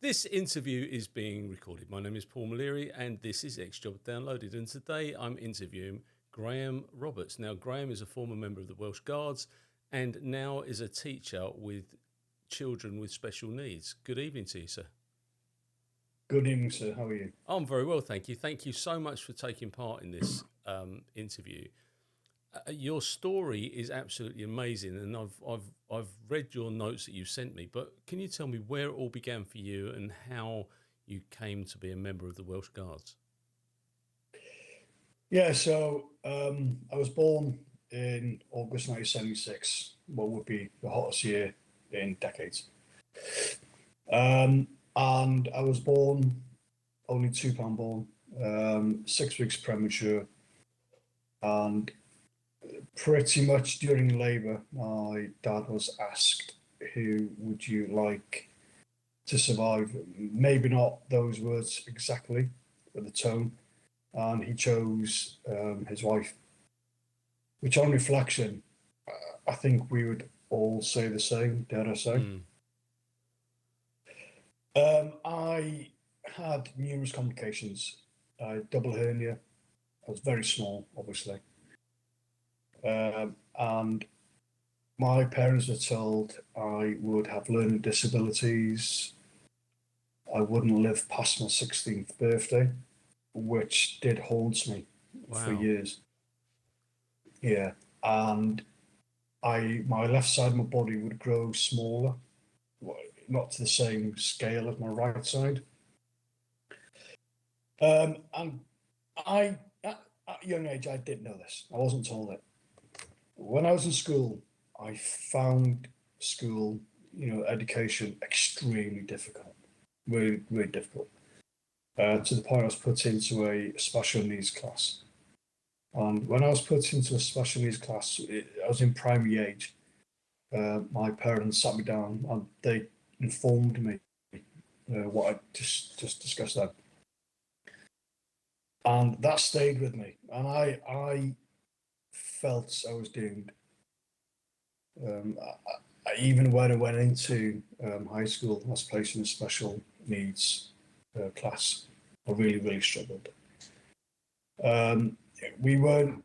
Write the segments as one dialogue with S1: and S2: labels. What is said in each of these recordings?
S1: This interview is being recorded. My name is Paul Maliri and this is X-Job Downloaded. And today I'm interviewing Graham Roberts. Now, Graham is a former member of the Welsh Guards and now is a teacher with children with special needs. Good evening to you, sir.
S2: Good evening, sir. How are you?
S1: I'm very well, thank you. Thank you so much for taking part in this interview. Your story is absolutely amazing, and I've read your notes that you sent me. But can you tell me where it all began for you and how you came to be a member of the Welsh Guards?
S2: Yeah, so I was born in August 1976, what would be the hottest year in decades. And I was born only £2 born, 6 weeks premature, and pretty much during labour, my dad was asked, who would you like to survive? Maybe not those words exactly, but the tone. And he chose his wife, which on reflection, I think we would all say the same, dare I say. I had numerous complications. I had double hernia. I was very small, obviously. And my parents were told I would have learning disabilities. I wouldn't live past my 16th birthday, which did haunt me for years. Yeah, and my left side of my body would grow smaller, not to the same scale as my right side. And at a young age, I didn't know this. I wasn't told it. When I was in school, I found school, education extremely difficult, really, really difficult. To the point I was put into a special needs class. And when I was put into a special needs class, I was in primary age. My parents sat me down and they informed me what I just discussed then. And that stayed with me. And I felt I was doomed. Even when I went into high school, I was placed in a special needs class. I really, really struggled. We weren't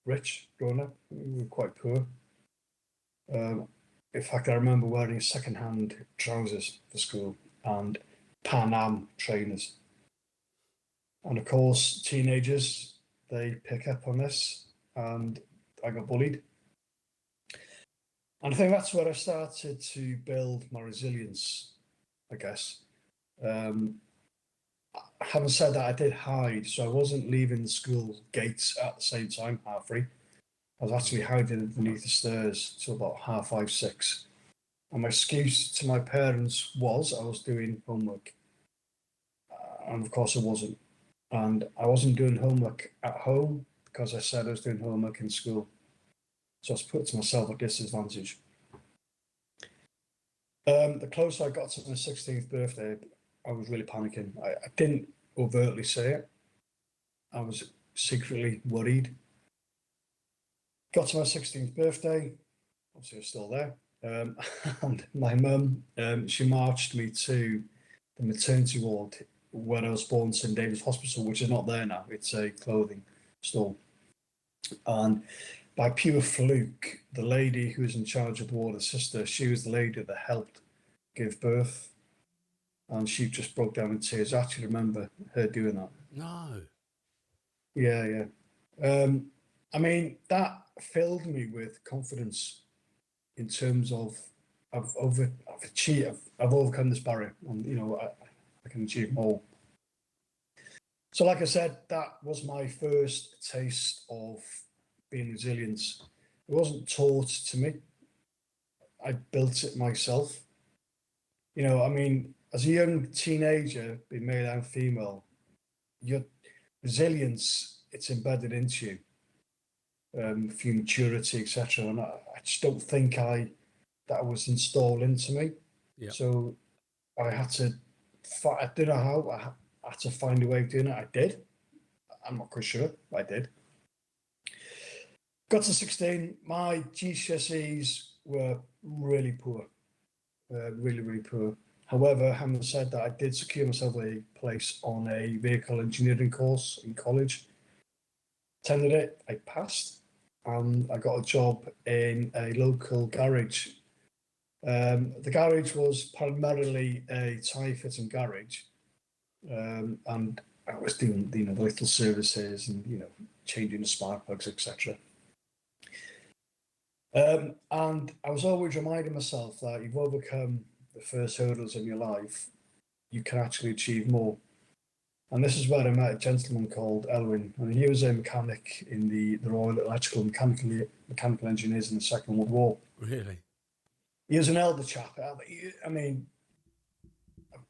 S2: rich growing up. We were quite poor. In fact, I remember wearing second-hand trousers for school and Pan Am trainers. And of course, teenagers, they pick up on this, and I got bullied. And I think that's where I started to build my resilience, I guess. Having said that, I did hide, so I wasn't leaving the school gates at the same time, 3:30. I was actually hiding underneath the stairs till about 5:30, 6. And my excuse to my parents was I was doing homework. And of course I wasn't. And I wasn't doing homework at home because I said I was doing homework in school. So I was put to myself at disadvantage. The closer I got to my 16th birthday, I was really panicking. I didn't overtly say it. I was secretly worried. Got to my 16th birthday. Obviously, I was still there. And my mum, she marched me to the maternity ward where I was born, St David's Hospital, which is not there now. It's a clothing store. And by pure fluke, the lady who was in charge of the ward, the sister, she was the lady that helped give birth. And she just broke down in tears. I actually remember her doing that.
S1: No.
S2: Yeah. I mean, that filled me with confidence in terms of I've overcome this barrier, and I can achieve more. So, like I said, that was my first taste of being resilient. It wasn't taught to me. I built it myself. I mean, as a young teenager, being male and female, your resilience, it's embedded into you. Through maturity, etc. And I just don't think that was installed into me.
S1: Yeah.
S2: So I had to, I don't know how, I had to find a way of doing it. I did. I'm not quite sure, but I did. Got to 16, my GCSEs were really poor. Really, really poor. However, having said that, I did secure myself a place on a vehicle engineering course in college. Attended it, I passed, and I got a job in a local garage. The garage was primarily a tyre fitting garage, and I was doing the little services and changing the spark plugs, etc. And I was always reminding myself that you've overcome the first hurdles in your life, you can actually achieve more. And this is where I met a gentleman called Elwyn, and he was a mechanic in the Royal Electrical Mechanical Engineers in the Second World War.
S1: Really?
S2: He was an elder chap. I mean,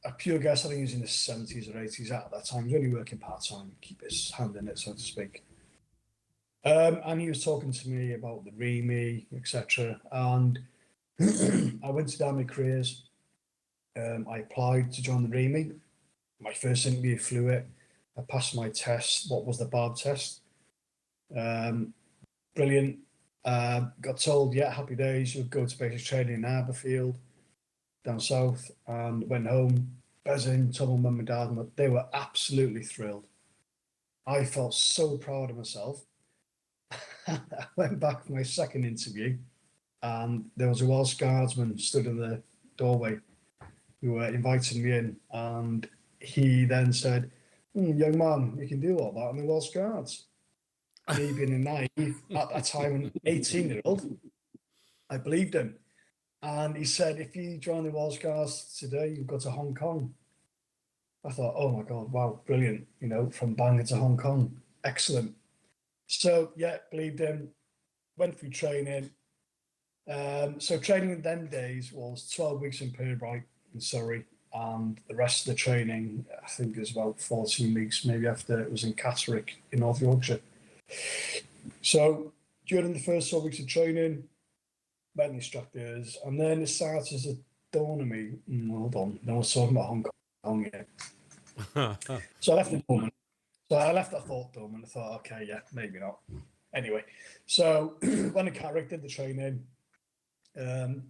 S2: a pure guess, I think he was in his 70s or 80s at that time. He was only working part-time, keep his hand in it, so to speak. And he was talking to me about the REME, etc. And I went to Dynamic Careers. I applied to join the REME. My first interview flew it. I passed my test. What was the BARB test? Brilliant. Got told, yeah, happy days. You'll go to basic training in Aberfield, down south, and went home. Buzzing, told my mum and dad, and they were absolutely thrilled. I felt so proud of myself. I went back for my second interview, and there was a Welsh Guardsman stood in the doorway who were inviting me in, and he then said, young man, you can do all that in the Welsh Guards. Me being a naive, at that time, an 18-year-old, I believed him. And he said, if you join the Welsh Guards today, you've got to Hong Kong. I thought, oh my God, wow, brilliant. From Bangor to Hong Kong, excellent. So, yeah, believed him, went through training. So training in them days was 12 weeks in Purbright in Surrey, and the rest of the training, I think, is about 14 weeks, maybe after it was in Catterick in North Yorkshire. So during the first 12 weeks of training, met the instructors, and then it started to dawn on me, hold on, no one's talking about Hong Kong yet. So I left it dormant. So I left that thought dormant. I thought, okay, yeah, maybe not. Anyway, so went to Catterick, did the training,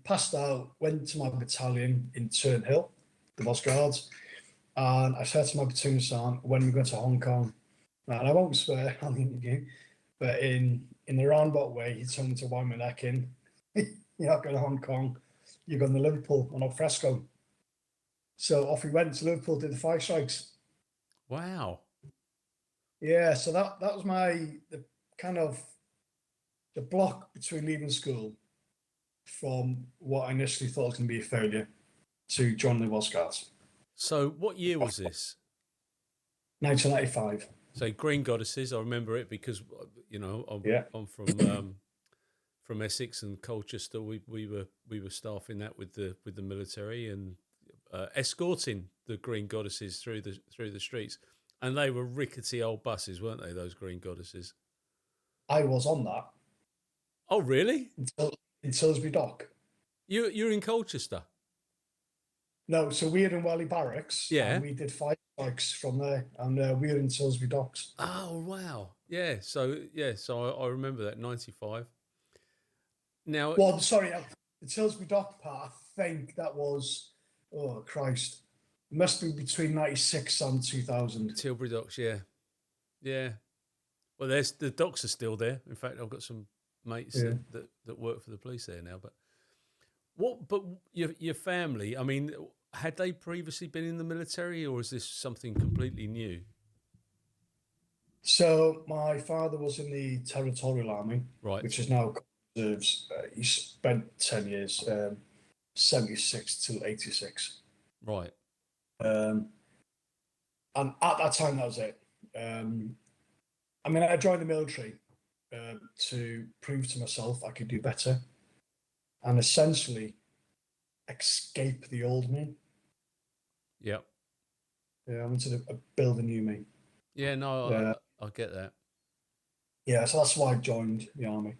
S2: passed out, went to my battalion in Turnhill, the Welsh Guards, and I said to my platoon sergeant, when we go to Hong Kong, and I won't swear on the interview, but in the roundabout way, he told me to wind my neck in. You're not going to Hong Kong, you're going to Liverpool on al fresco. So off we went to Liverpool, did the 5 strikes.
S1: Wow.
S2: Yeah, so that was the block between leaving school from what I initially thought was going to be a failure to join the Welsh Guards.
S1: So what year was this?
S2: 1995.
S1: So Green Goddesses, I remember it because I'm from Essex and Colchester. We were staffing that with the military and escorting the Green Goddesses through the streets, and they were rickety old buses, weren't they? Those Green Goddesses.
S2: I was on that.
S1: Oh, really?
S2: In Salisbury Dock.
S1: You're in Colchester.
S2: No, so we were in Whalley Barracks.
S1: Yeah.
S2: And we did 5 strikes from there, and we were in Salisbury Docks.
S1: Oh wow! Yeah. So I remember that 95. Now,
S2: well, sorry, the Salisbury Dock part. I think that was, oh Christ, it must be between 96 and 2000.
S1: Tilbury Docks, yeah. Well, the docks are still there. In fact, I've got some mates that work for the police there now. But your family, I mean, had they previously been in the military, or is this something completely new?
S2: So my father was in the Territorial Army,
S1: right,
S2: which is now reserves. He spent 10 years, 76 till 86.
S1: Right.
S2: And at that time, that was it. I mean, I joined the military to prove to myself I could do better and essentially escape the old me.
S1: Yep.
S2: Yeah, I wanted to build a new me.
S1: Yeah, no, I get that.
S2: Yeah, so that's why I joined the army.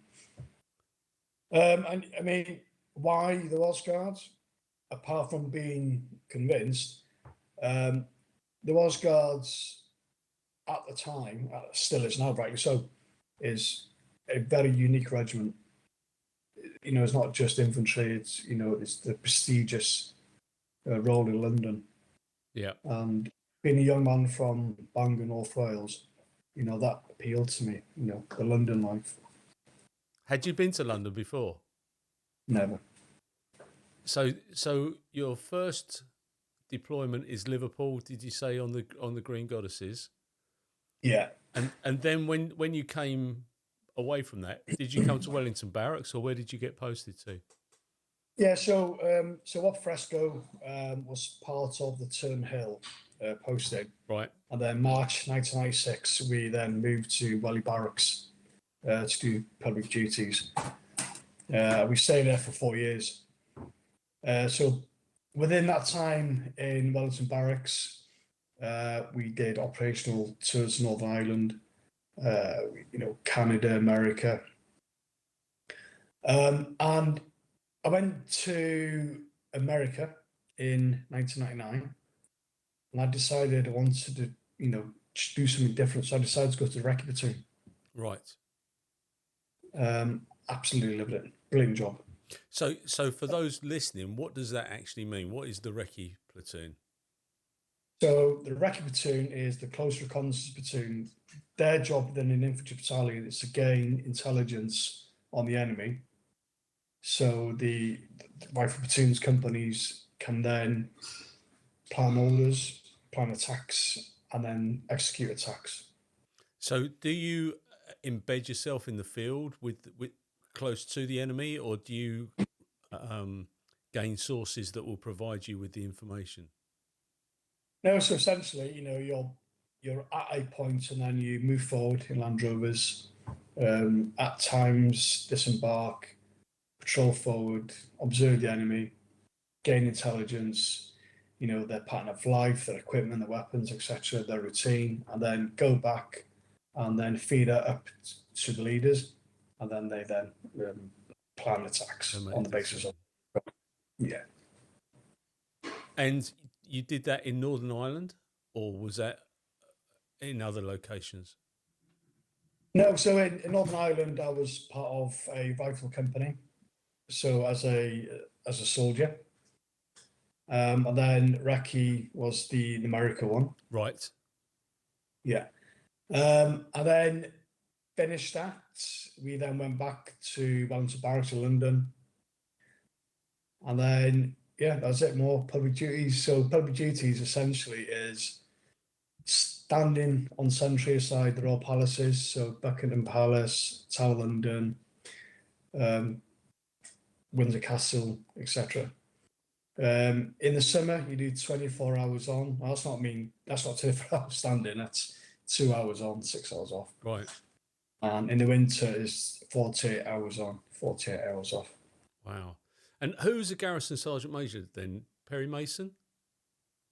S2: And I mean, why the Welsh Guards? Apart from being convinced, the Welsh Guards at the time, still is now, rightly so, is a very unique regiment. It's not just infantry, it's the prestigious role in London.
S1: Yeah.
S2: And being a young man from Bangor, North Wales, that appealed to me, the London life.
S1: Had you been to London before?
S2: Never.
S1: So your first deployment is Liverpool, did you say, on the Green Goddesses?
S2: Yeah.
S1: And then when you came away from that, did you come to Wellington Barracks, or where did you get posted to?
S2: Yeah, so Op Fresco was part of the Turnhill posting.
S1: Right.
S2: And then March 1996, we then moved to Welly Barracks to do public duties. We stayed there for 4 years. So within that time in Wellington Barracks, we did operational tours to Northern Ireland, Canada, America. And I went to America in 1999, and I decided I wanted to, do something different. So I decided to go to the recce platoon.
S1: Right.
S2: Absolutely loved it. Brilliant job.
S1: So for those listening, what does that actually mean? What is the recce platoon?
S2: So the recce platoon is the close reconnaissance platoon. Their job within an infantry battalion is to gain intelligence on the enemy. So the rifle platoons companies can then plan orders, plan attacks, and then execute attacks.
S1: So do you embed yourself in the field with close to the enemy, or do you gain sources that will provide you with the information?
S2: No, so essentially, you're at a point, and then you move forward in Land Rovers. At times, disembark, patrol forward, observe the enemy, gain intelligence, their pattern of life, their equipment, their weapons, etc., their routine, and then go back and then feed it up to the leaders, and then they plan attacks on the basis of. Yeah.
S1: And you did that in Northern Ireland, or was that in other locations?
S2: No, so in Northern Ireland, I was part of a rifle company. So as a soldier, and then recce was the America one.
S1: Right.
S2: Yeah. And then finished that. We then went back to Wellington Barracks in London. And then, that's it, more public duties. So public duties essentially is standing on sentry aside the Royal Palaces, so Buckingham Palace, Tower London, Windsor Castle, etc. In the summer, you do 24 hours on. Well, that's not 24 hours standing, that's 2 hours on, 6 hours off.
S1: Right.
S2: And in the winter is 48 hours on, 48 hours off.
S1: Wow. And who's the garrison sergeant major then? Perry Mason?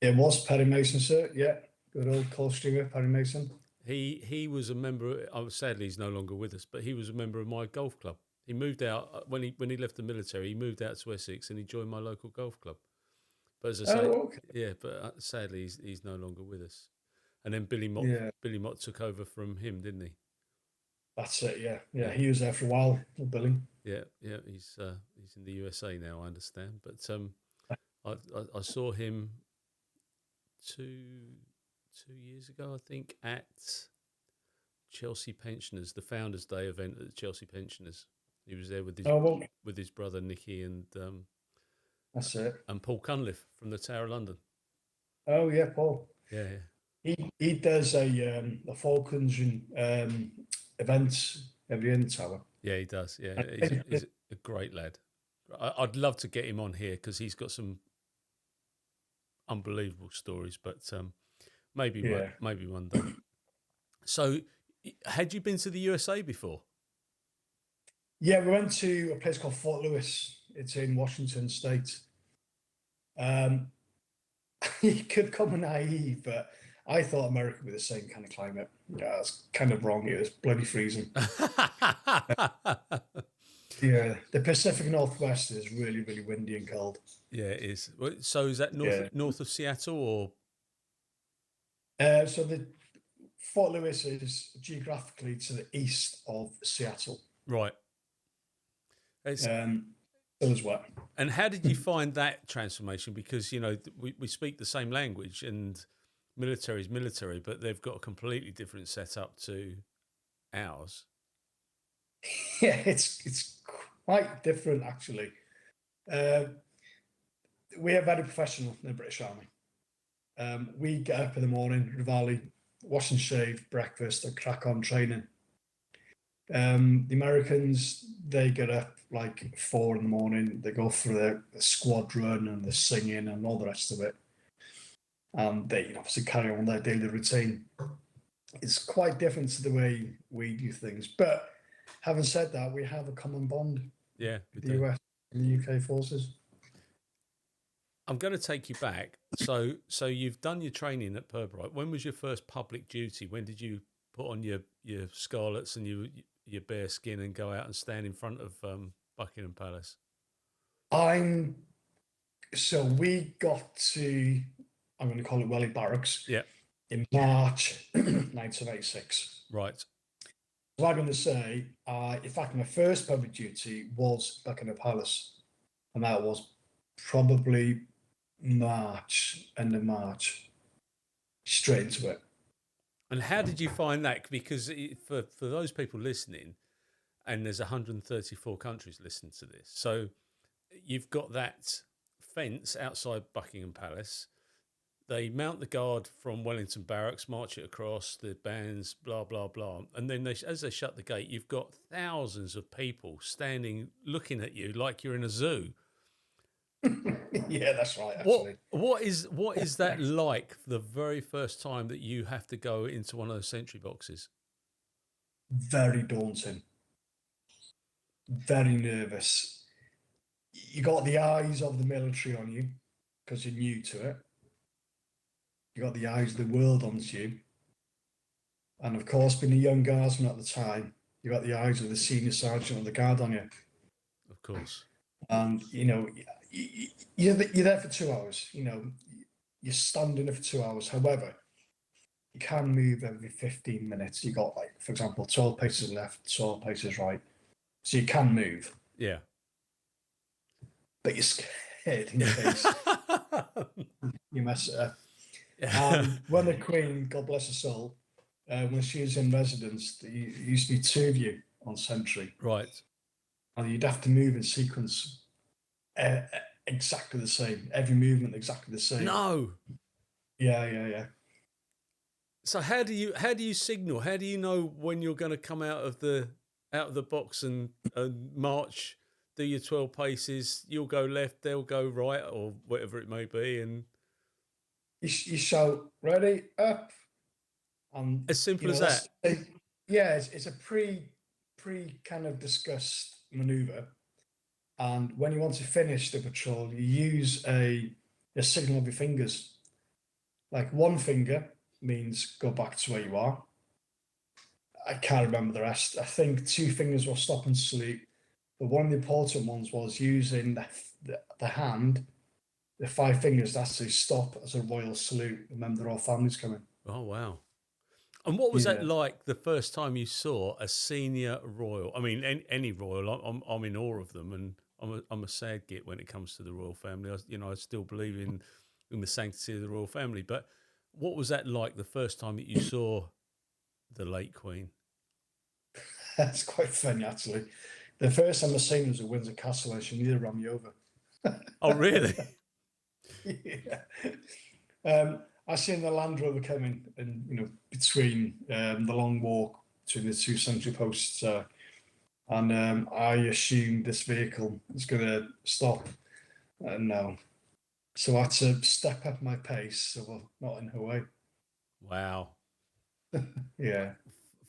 S2: It was Perry Mason, sir. Yeah, good old Cole Stringer, Perry Mason.
S1: He was a member. Sadly, he's no longer with us, but he was a member of my golf club. He moved out when he left the military. He moved out to Essex and he joined my local golf club. But as I say,
S2: okay.
S1: But sadly he's no longer with us. And then Billy Mott took over from him, didn't he?
S2: That's it. Yeah. He was there for a while, Billy.
S1: Yeah. He's in the USA now, I understand. But I saw him two years ago, I think, at Chelsea Pensioners, the Founders Day event at the Chelsea Pensioners. He was there with his brother Nicky and
S2: that's it.
S1: And Paul Cunliffe from the Tower of London.
S2: Oh yeah, Paul.
S1: Yeah.
S2: He does a Falcons events every year in the Tower.
S1: Yeah, he does. Yeah, he's a great lad. I'd love to get him on here because he's got some unbelievable stories. But maybe one day. So, had you been to the USA before?
S2: Yeah, we went to a place called Fort Lewis. It's in Washington State. You could call me naive, but I thought America would be the same kind of climate. Yeah, that's kind of wrong. It was bloody freezing. Yeah, the Pacific Northwest is really, really windy and cold.
S1: Yeah, it is. So is that north of Seattle or?
S2: So the Fort Lewis is geographically to the east of Seattle.
S1: Right.
S2: Still as wet.
S1: And how did you find that transformation? Because, you know, we speak the same language, and military is military, but they've got a completely different setup to ours.
S2: Yeah, it's quite different actually. Uh, we are very professional in the British Army. We get up in the morning, Rivali, wash and shave, breakfast, and crack on training. The Americans, they get up like 4 in the morning. They go for the squad run and the singing and all the rest of it. They obviously carry on their daily routine. It's quite different to the way we do things. But having said that, we have a common bond.
S1: Yeah,
S2: the US and the UK forces.
S1: I'm going to take you back. So you've done your training at Purbright. When was your first public duty? When did you put on your scarlets and your bare skin and go out and stand in front of Buckingham Palace?
S2: So we got to, I'm going to call it Welly Barracks.
S1: Yeah.
S2: In March 1986.
S1: Right.
S2: So I'm going to say, in fact, my first public duty was Buckingham Palace, and that was probably end of March, straight into it.
S1: And how did you find that? Because for those people listening, and there's 134 countries listening to this, so you've got that fence outside Buckingham Palace. They mount the guard from Wellington Barracks, march it across, the bands, blah, blah, blah. And then as they shut the gate, you've got thousands of people standing, looking at you like you're in a zoo.
S2: Yeah, that's right, actually.
S1: What is that like the very first time that you have to go into one of those sentry boxes?
S2: Very daunting. Very nervous. You got the eyes of the military on you because you're new to it. You got the eyes of the world onto you. And of course, being a young guardsman at the time, you got the eyes of the senior sergeant of the guard on you.
S1: Of course.
S2: And, you're there for 2 hours. You're standing there for 2 hours. However, you can move every 15 minutes. You got, like, for example, 12 paces left, 12 paces right. So you can move.
S1: Yeah.
S2: But you're scared in case you mess it up. When the Queen, God bless her soul, when she was in residence, there used to be 2 of you on sentry.
S1: Right.
S2: And you'd have to move in sequence exactly the same. Every movement exactly the same.
S1: No.
S2: Yeah.
S1: So how do you signal? How do you know when you're going to come out of the box and march, do your 12 paces, you'll go left, they'll go right, or whatever it may be, and
S2: you shout, ready, up.
S1: As simple as that.
S2: Yeah, it's a pre kind of discussed maneuver. And when you want to finish the patrol, you use a signal of your fingers. Like one finger means go back to where you are. I can't remember the rest. I think 2 fingers will stop and salute. But one of the important ones was using the hand, the 5 fingers, to actually stop as a royal salute. Remember, the royal family's coming.
S1: Oh, wow. And what was that like the first time you saw a senior royal? I mean, any royal, I'm in awe of them, and I'm a sad git when it comes to the royal family. I still believe in the sanctity of the royal family. But what was that like the first time that you saw the late Queen?
S2: That's quite funny, actually. The first time I seen her was at Windsor Castle, and she nearly ran me over.
S1: Oh, really?
S2: Yeah. I seen the Land Rover coming, and between the long walk between the 2 sentry posts, and I assumed this vehicle was going to stop, and no. So I had to step up my pace, so we're not in her way.
S1: Wow.
S2: Yeah.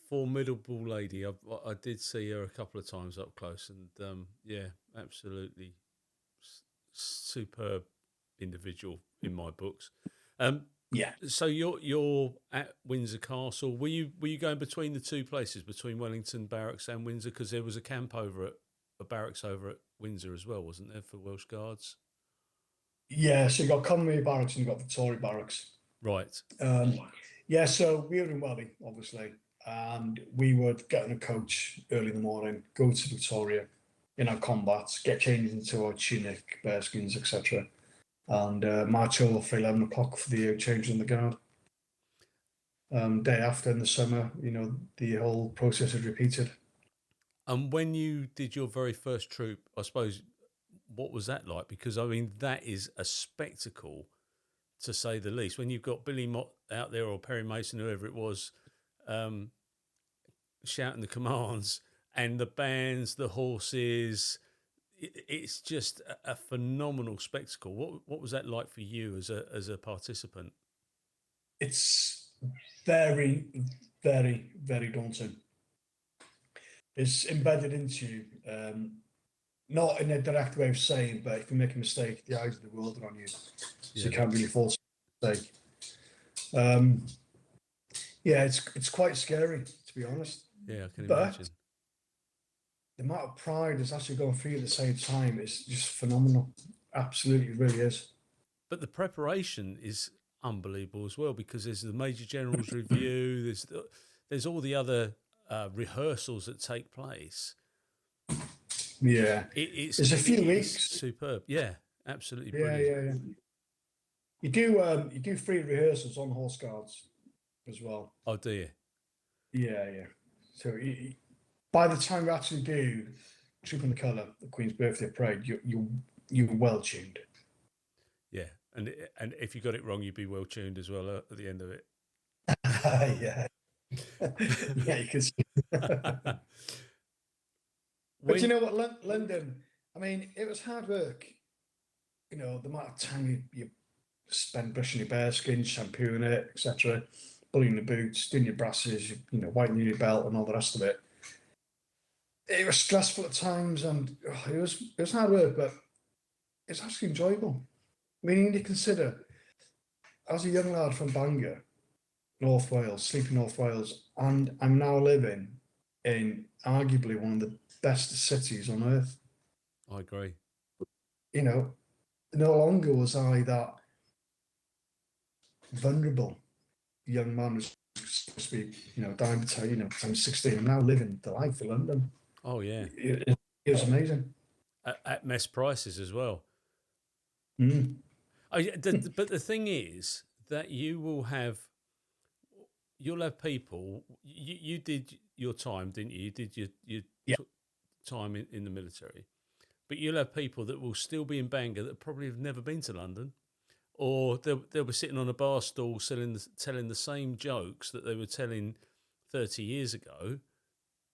S1: Formidable lady. I did see her a couple of times up close, and yeah, absolutely superb individual in my books.
S2: Yeah.
S1: So you're at Windsor Castle. Were you going between the 2 places, between Wellington Barracks and Windsor? Because there was a barracks over at Windsor as well, wasn't there, for Welsh Guards?
S2: Yeah. So you got Conway Barracks and you got Victoria Barracks.
S1: Right.
S2: Yeah. So we were in Welly, obviously, and we would get on a coach early in the morning, go to Victoria, in our combats, get changed into our tunic, bearskins, etc., and march over for 11 o'clock for the change in the guard. Day after in the summer, the whole process is repeated.
S1: And when you did your very first troop, I suppose, what was that like? Because I mean, that is a spectacle, to say the least. When you've got Billy Mott out there or Perry Mason, whoever it was, shouting the commands, and the bands, the horses, it's just a phenomenal spectacle. What was that like for you as a participant?
S2: It's very, very, very daunting. It's embedded into you, not in a direct way of saying, but if you make a mistake, the eyes of the world are on you, so you can't really force a mistake. Yeah, it's quite scary, to be honest.
S1: Yeah, I can imagine.
S2: The amount of pride that's actually going through at the same time is just phenomenal. Absolutely, really is.
S1: But the preparation is unbelievable as well, because there's the Major General's review. There's all the other rehearsals that take place.
S2: Yeah,
S1: it's
S2: a few weeks.
S1: Superb. Yeah, absolutely
S2: brilliant. Yeah. You do 3 rehearsals on Horse Guards as well.
S1: Oh, do you?
S2: Yeah. So by the time you actually do Troop on the Colour, the Queen's Birthday Parade, you're well tuned.
S1: Yeah, and if you got it wrong, you'd be well tuned as well at the end of it.
S2: Yeah. Yeah, you can see. But you know what, London, I mean, it was hard work. The amount of time you spent brushing your bearskin, shampooing it, etc., bullying the boots, doing your brasses, whitening your belt and all the rest of it. It was stressful at times, and it was hard work, but it's actually enjoyable. I mean, you need to consider, as a young lad from Bangor, North Wales, sleeping North Wales, and I'm now living in arguably one of the best cities on earth.
S1: I agree.
S2: No longer was I that vulnerable young man who's supposed to be, dying to tell I'm 16. I'm now living the life in London.
S1: Oh yeah,
S2: it was amazing
S1: at mess prices as well.
S2: Mm.
S1: But the thing is that you'll have people. You did your time, didn't you? You did your time in the military, but you'll have people that will still be in Bangor that probably have never been to London, or they'll be sitting on a bar stool telling the same jokes that they were telling 30 years ago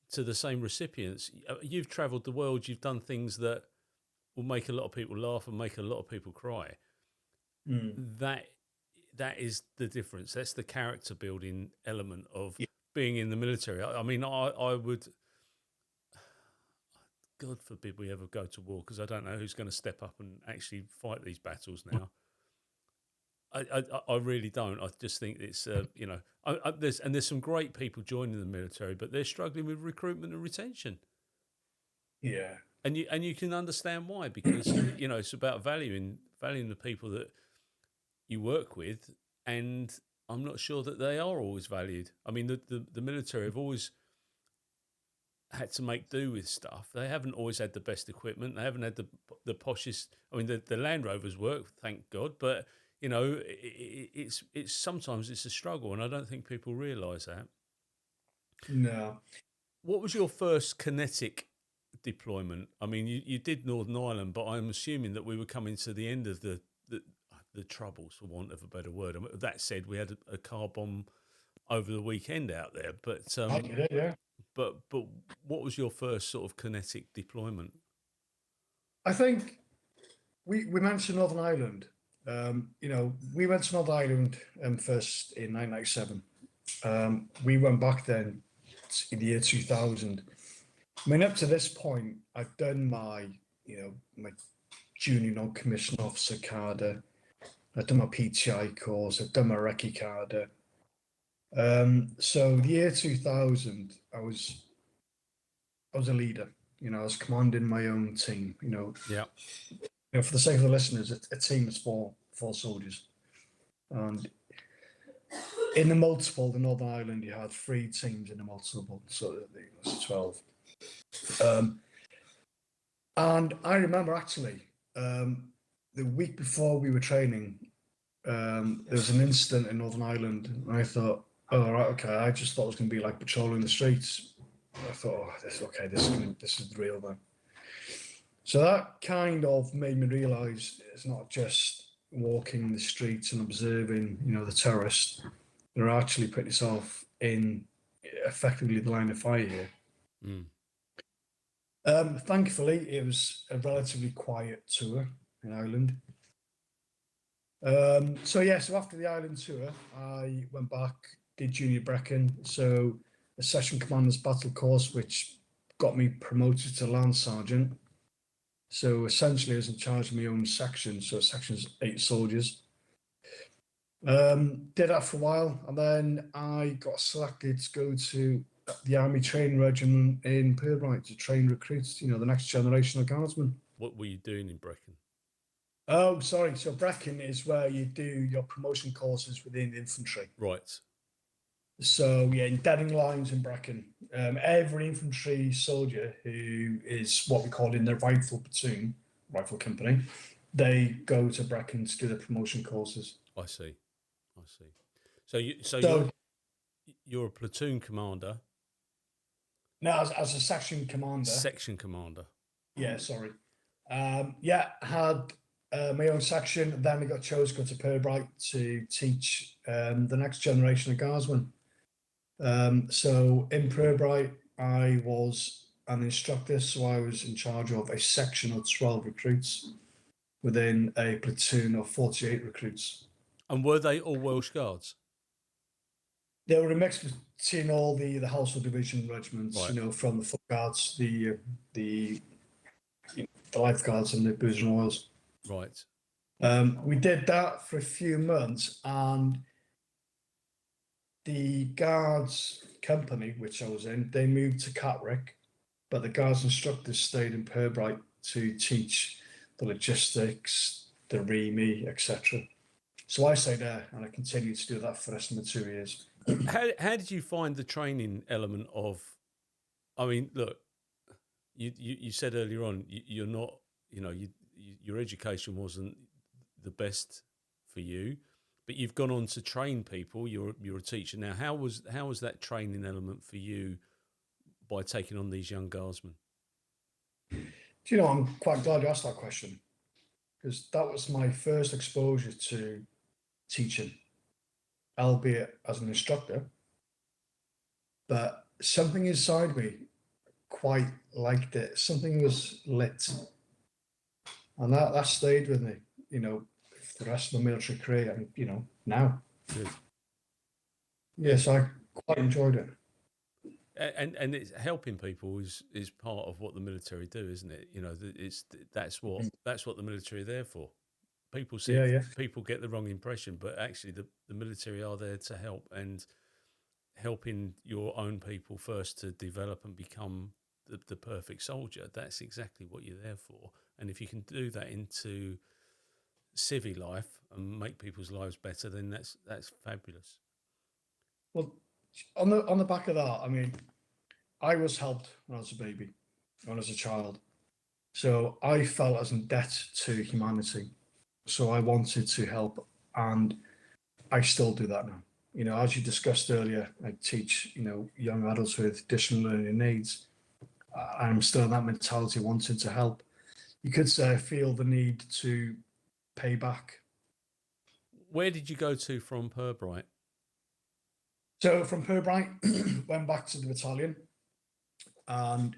S1: to the same recipients. You've travelled the world. You've done things that will make a lot of people laugh and make a lot of people cry. That is the difference. That's the character building element of being in the military. I mean, I would, God forbid we ever go to war, because I don't know who's going to step up and actually fight these battles now. I really don't. I just think it's there's some great people joining the military, but they're struggling with recruitment and retention.
S2: Yeah,
S1: and you can understand why, because it's about valuing the people that you work with, and I'm not sure that they are always valued. I mean, the military have always had to make do with stuff. They haven't always had the best equipment. They haven't had the poshest. I mean, the Land Rovers work, thank God, but it's sometimes it's a struggle, and I don't think people realise that.
S2: No.
S1: What was your first kinetic deployment? I mean, you did Northern Ireland, but I'm assuming that we were coming to the end of the troubles, for want of a better word. I mean, that said, we had a car bomb over the weekend out there, but
S2: I did it, yeah.
S1: But what was your first sort of kinetic deployment?
S2: I think we mentioned Northern Ireland. We went to Northern Ireland first in 1997. We went back then in the year 2000. I mean, up to this point, I've done my junior non-commissioned officer CARDA. I've done my PTI course. I've done my recce CARDA. So the year 2000, I was a leader. I was commanding my own team.
S1: Yeah.
S2: For the sake of the listeners, a team is four soldiers, and in the multiple, the Northern Ireland, you had 3 teams in the multiple, so it was 12. And I remember actually, the week before we were training, there was an incident in Northern Ireland, and I thought, oh, right, okay. I just thought it was going to be like patrolling the streets. I thought, oh, this is real then. So that kind of made me realise it's not just walking the streets and observing, the terrorists. They're actually putting yourself in effectively the line of fire here. Thankfully, it was a relatively quiet tour in Ireland. So after the Ireland tour, I went back, did Junior Brecon, so a Section Commander's Battle course, which got me promoted to Lance Sergeant. So essentially, I was in charge of my own section, so section's 8 soldiers. Did that for a while, and then I got selected to go to the Army Training Regiment in Purbright to train recruits, the next generation of Guardsmen.
S1: What were you doing in Brecon?
S2: Oh, sorry. So Brecon is where you do your promotion courses within the infantry.
S1: Right.
S2: So in Deading Lines in Brecon, every infantry soldier who is what we call in their rifle platoon, rifle company, they go to Brecon to do the promotion courses.
S1: I see. So you're a platoon commander.
S2: No, as a section commander.
S1: Section commander.
S2: Yeah, sorry. Had my own section. Then I got chosen to go to Purbright to teach the next generation of Guardsmen. So in Purbright, I was an instructor, so I was in charge of a section of 12 recruits within a platoon of 48 recruits.
S1: And were they all Welsh Guards?
S2: They were a mix between all the Household Division regiments, right. From the Foot Guards, the Life Guards and the Booths and Royals.
S1: Right.
S2: We did that for a few months, and the Guards company, which I was in, they moved to Catterick, but the Guards instructors stayed in Purbright to teach the logistics, the REME, etc. So I stayed there, and I continued to do that for the rest of the 2 years.
S1: How did you find the training element of? I mean, look, you said earlier on you're not, your education wasn't the best for you, but you've gone on to train people. You're a teacher now. How was that training element for you by taking on these young Guardsmen?
S2: Do you know, I'm quite glad you asked that question, because that was my first exposure to teaching, albeit as an instructor. But something inside me quite liked it. Something was lit, and that stayed with me, for the rest of my military career, and now.
S1: Good.
S2: Yes, I quite enjoyed it.
S1: And it's helping people is part of what the military do, isn't it? That's what the military are there for. People people get the wrong impression, but actually the military are there to help, and helping your own people first to develop and become the perfect soldier. That's exactly what you're there for. And if you can do that into civvy life and make people's lives better, then that's fabulous.
S2: Well, on the back of that, I mean, I was helped when I was a baby, when I was a child. So I felt as in debt to humanity. So I wanted to help, and I still do that now. As you discussed earlier, I teach, young adults with additional learning needs. I'm still in that mentality, wanting to help. You could say I feel the need to pay back.
S1: Where did you go to from Purbright?
S2: So from Purbright, went back to the battalion, and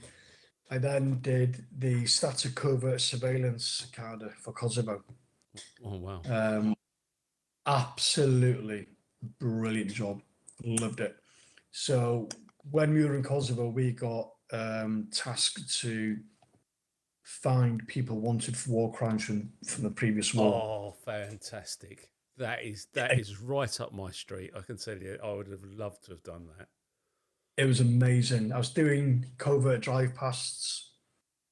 S2: I then did the static covert surveillance cadre for Kosovo.
S1: Oh, wow.
S2: Absolutely brilliant job. Loved it. So when we were in Kosovo, we got tasked to find people wanted for war crimes from the previous war.
S1: Oh, fantastic. That is right up my street. I can tell you, I would have loved to have done that.
S2: It was amazing. I was doing covert drive pasts,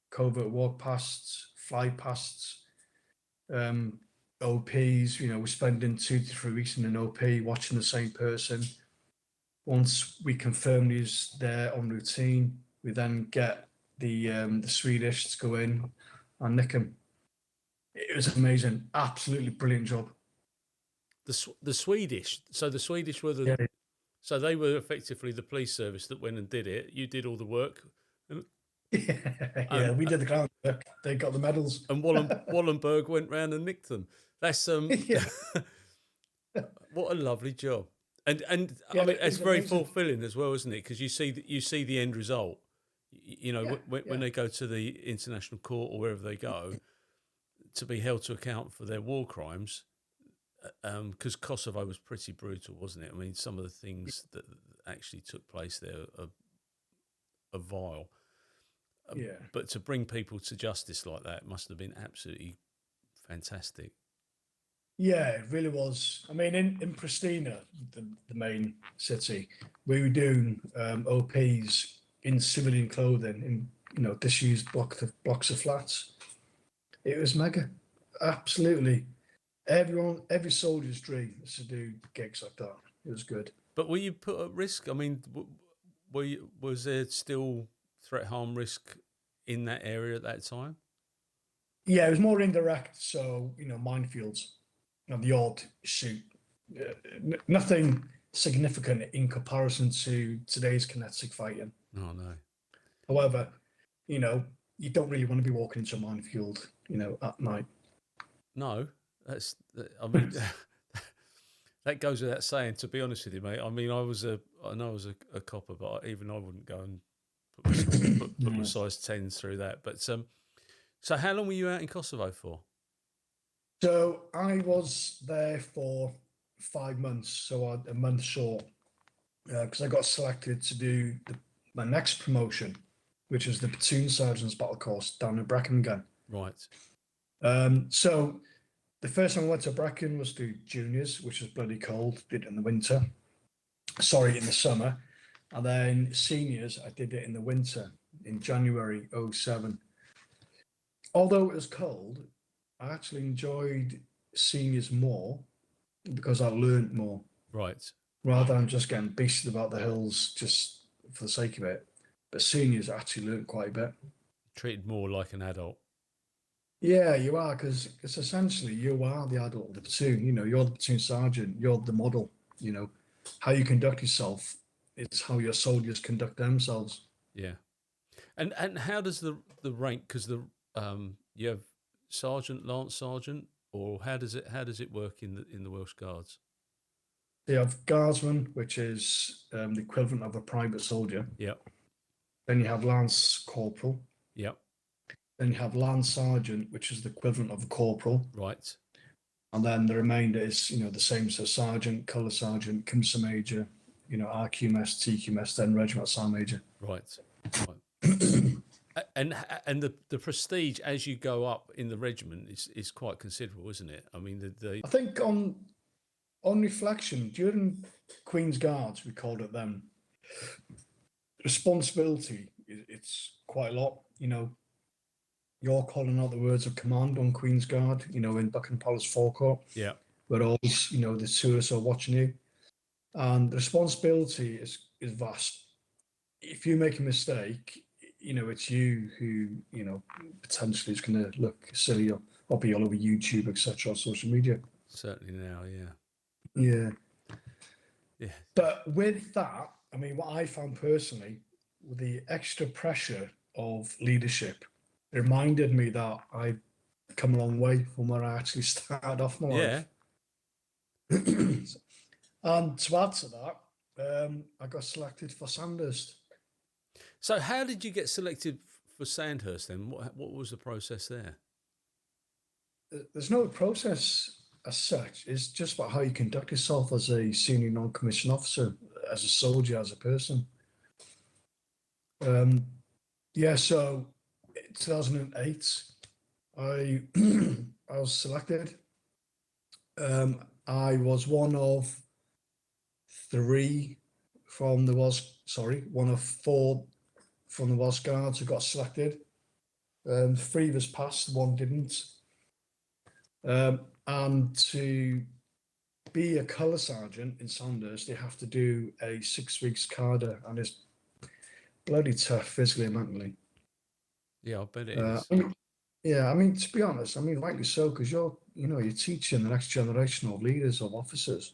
S2: covert walk pasts, fly pasts, OPs. We're spending 2 to 3 weeks in an OP watching the same person. Once we confirm he's there on routine, we then get the Swedish to go in and nick him. It was amazing, absolutely brilliant job.
S1: The Swedish, so the Swedish were the, so they were effectively the police service that went and did it. You did all the work.
S2: Yeah, we did the groundwork. They got the medals.
S1: And Wallenberg went round and nicked them. That's what a lovely job. And
S2: Yeah,
S1: I mean, it's very
S2: amazing.
S1: fulfilling as well, isn't it? Because you see the end result. You know, when they go to the international court or wherever they go to be held to account for their war crimes. Because Kosovo was pretty brutal, wasn't it? I mean, some of the things that actually took place there are vile. But to bring people to justice like that must have been absolutely fantastic.
S2: Yeah, it really was. I mean, in Pristina, the main city, we were doing OPs in civilian clothing, in disused blocks of flats. It was mega, absolutely. Every soldier's dream is to do gigs like that. It was good.
S1: But were you put at risk? I mean, was there still threat, harm, risk in that area at that time?
S2: Yeah, it was more indirect. So minefields, the odd shoot, nothing significant in comparison to today's kinetic fighting.
S1: Oh no.
S2: However, you don't really want to be walking into a minefield, at night.
S1: No. I mean, that goes without saying. To be honest with you, mate. I mean, I know I was a copper, but even I wouldn't go and put my size 10s through that. But so how long were you out in Kosovo for?
S2: So I was there for 5 months, so a month short, because I got selected to do my next promotion, which is the platoon sergeant's battle course down in Brecon again.
S1: Right.
S2: So the first time I went to Brecon was to juniors, which was bloody cold. Did it in the winter. Sorry, in the summer. And then seniors, I did it in the winter, in January 2007. Although it was cold, I actually enjoyed seniors more because I learned more.
S1: Right.
S2: Rather than just getting beasted about the hills just for the sake of it. But seniors actually learned quite a bit.
S1: Treated more like an adult.
S2: Yeah, you are, because essentially you are the adult of the platoon. You're the platoon sergeant. You're the model. How you conduct yourself is how your soldiers conduct themselves.
S1: Yeah, and how does the rank? Because you have sergeant, lance sergeant, or how does it work in the Welsh Guards?
S2: You have Guardsman, which is the equivalent of a private soldier.
S1: Yeah.
S2: Then you have lance corporal.
S1: Yeah.
S2: Then you have lance sergeant, which is the equivalent of a corporal.
S1: Right.
S2: And then the remainder is, the same. So sergeant, colour sergeant, Cymsa major, RQMS, TQMS, then regiment sergeant major.
S1: Right. And the prestige as you go up in the regiment is quite considerable, isn't it? I mean,
S2: I think on reflection, during Queen's Guards, we called it then, responsibility, it's quite a lot. You're calling out the words of command on Queen's Guard, in Buckingham Palace forecourt.
S1: Yeah.
S2: Where all the tourists are watching you. And the responsibility is vast. If you make a mistake, it's you who, potentially is going to look silly or be all over YouTube, etc., social media.
S1: Certainly now, yeah.
S2: Yeah.
S1: Yeah.
S2: But with that, I mean, what I found personally, with the extra pressure of leadership, it reminded me that I've come a long way from where I actually started off my life. And to add to that, I got selected for Sandhurst.
S1: So how did you get selected for Sandhurst then? What was the process there?
S2: There's no process as such. It's just about how you conduct yourself as a senior non-commissioned officer, as a soldier, as a person. So in 2008, I was selected. I was one of four from the Welsh Guards who got selected. 3 of us passed, 1 didn't. And to be a colour sergeant in Sandhurst, you have to do a 6 weeks CARDA, and it's bloody tough physically and mentally.
S1: Yeah, I bet it
S2: Uh,
S1: is.
S2: I mean, yeah, I mean, to be honest, I mean, rightly so, because you're teaching the next generation of leaders, of officers.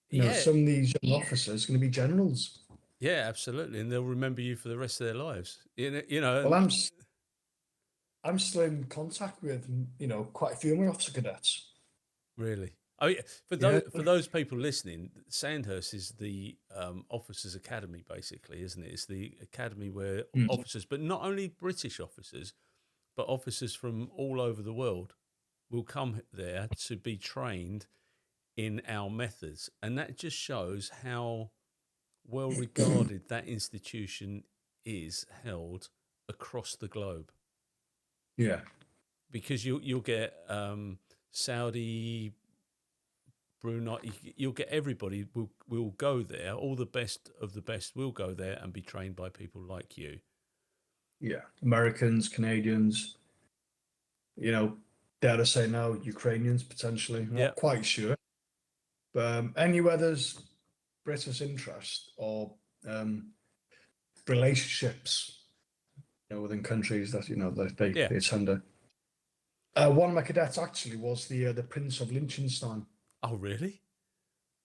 S1: Yeah,
S2: Some of these young officers are going to be generals.
S1: yeah, absolutely, and they'll remember you for the rest of their lives. You know,
S2: Well,
S1: and
S2: I'm still in contact with, quite a few of my officer cadets.
S1: really. Oh, yeah. For
S2: Yeah,
S1: those people listening, Sandhurst is the officers' academy, basically, isn't it? It's the academy where
S2: mm,
S1: officers, but not only British officers, but officers from all over the world will come there to be trained in our methods, and that just shows how well regarded that institution is held across the globe.
S2: yeah,
S1: Because you'll get Saudi, Brunei, you'll get everybody will go there. All the best of the best will go there and be trained by people like you.
S2: yeah. Americans, Canadians, dare to say now, Ukrainians potentially.
S1: Yeah,
S2: Not quite sure. But anywhere there's British interest or um, relationships, within countries that that
S1: yeah.
S2: they tend to. One of my cadets actually was the Prince of Liechtenstein.
S1: Oh, really?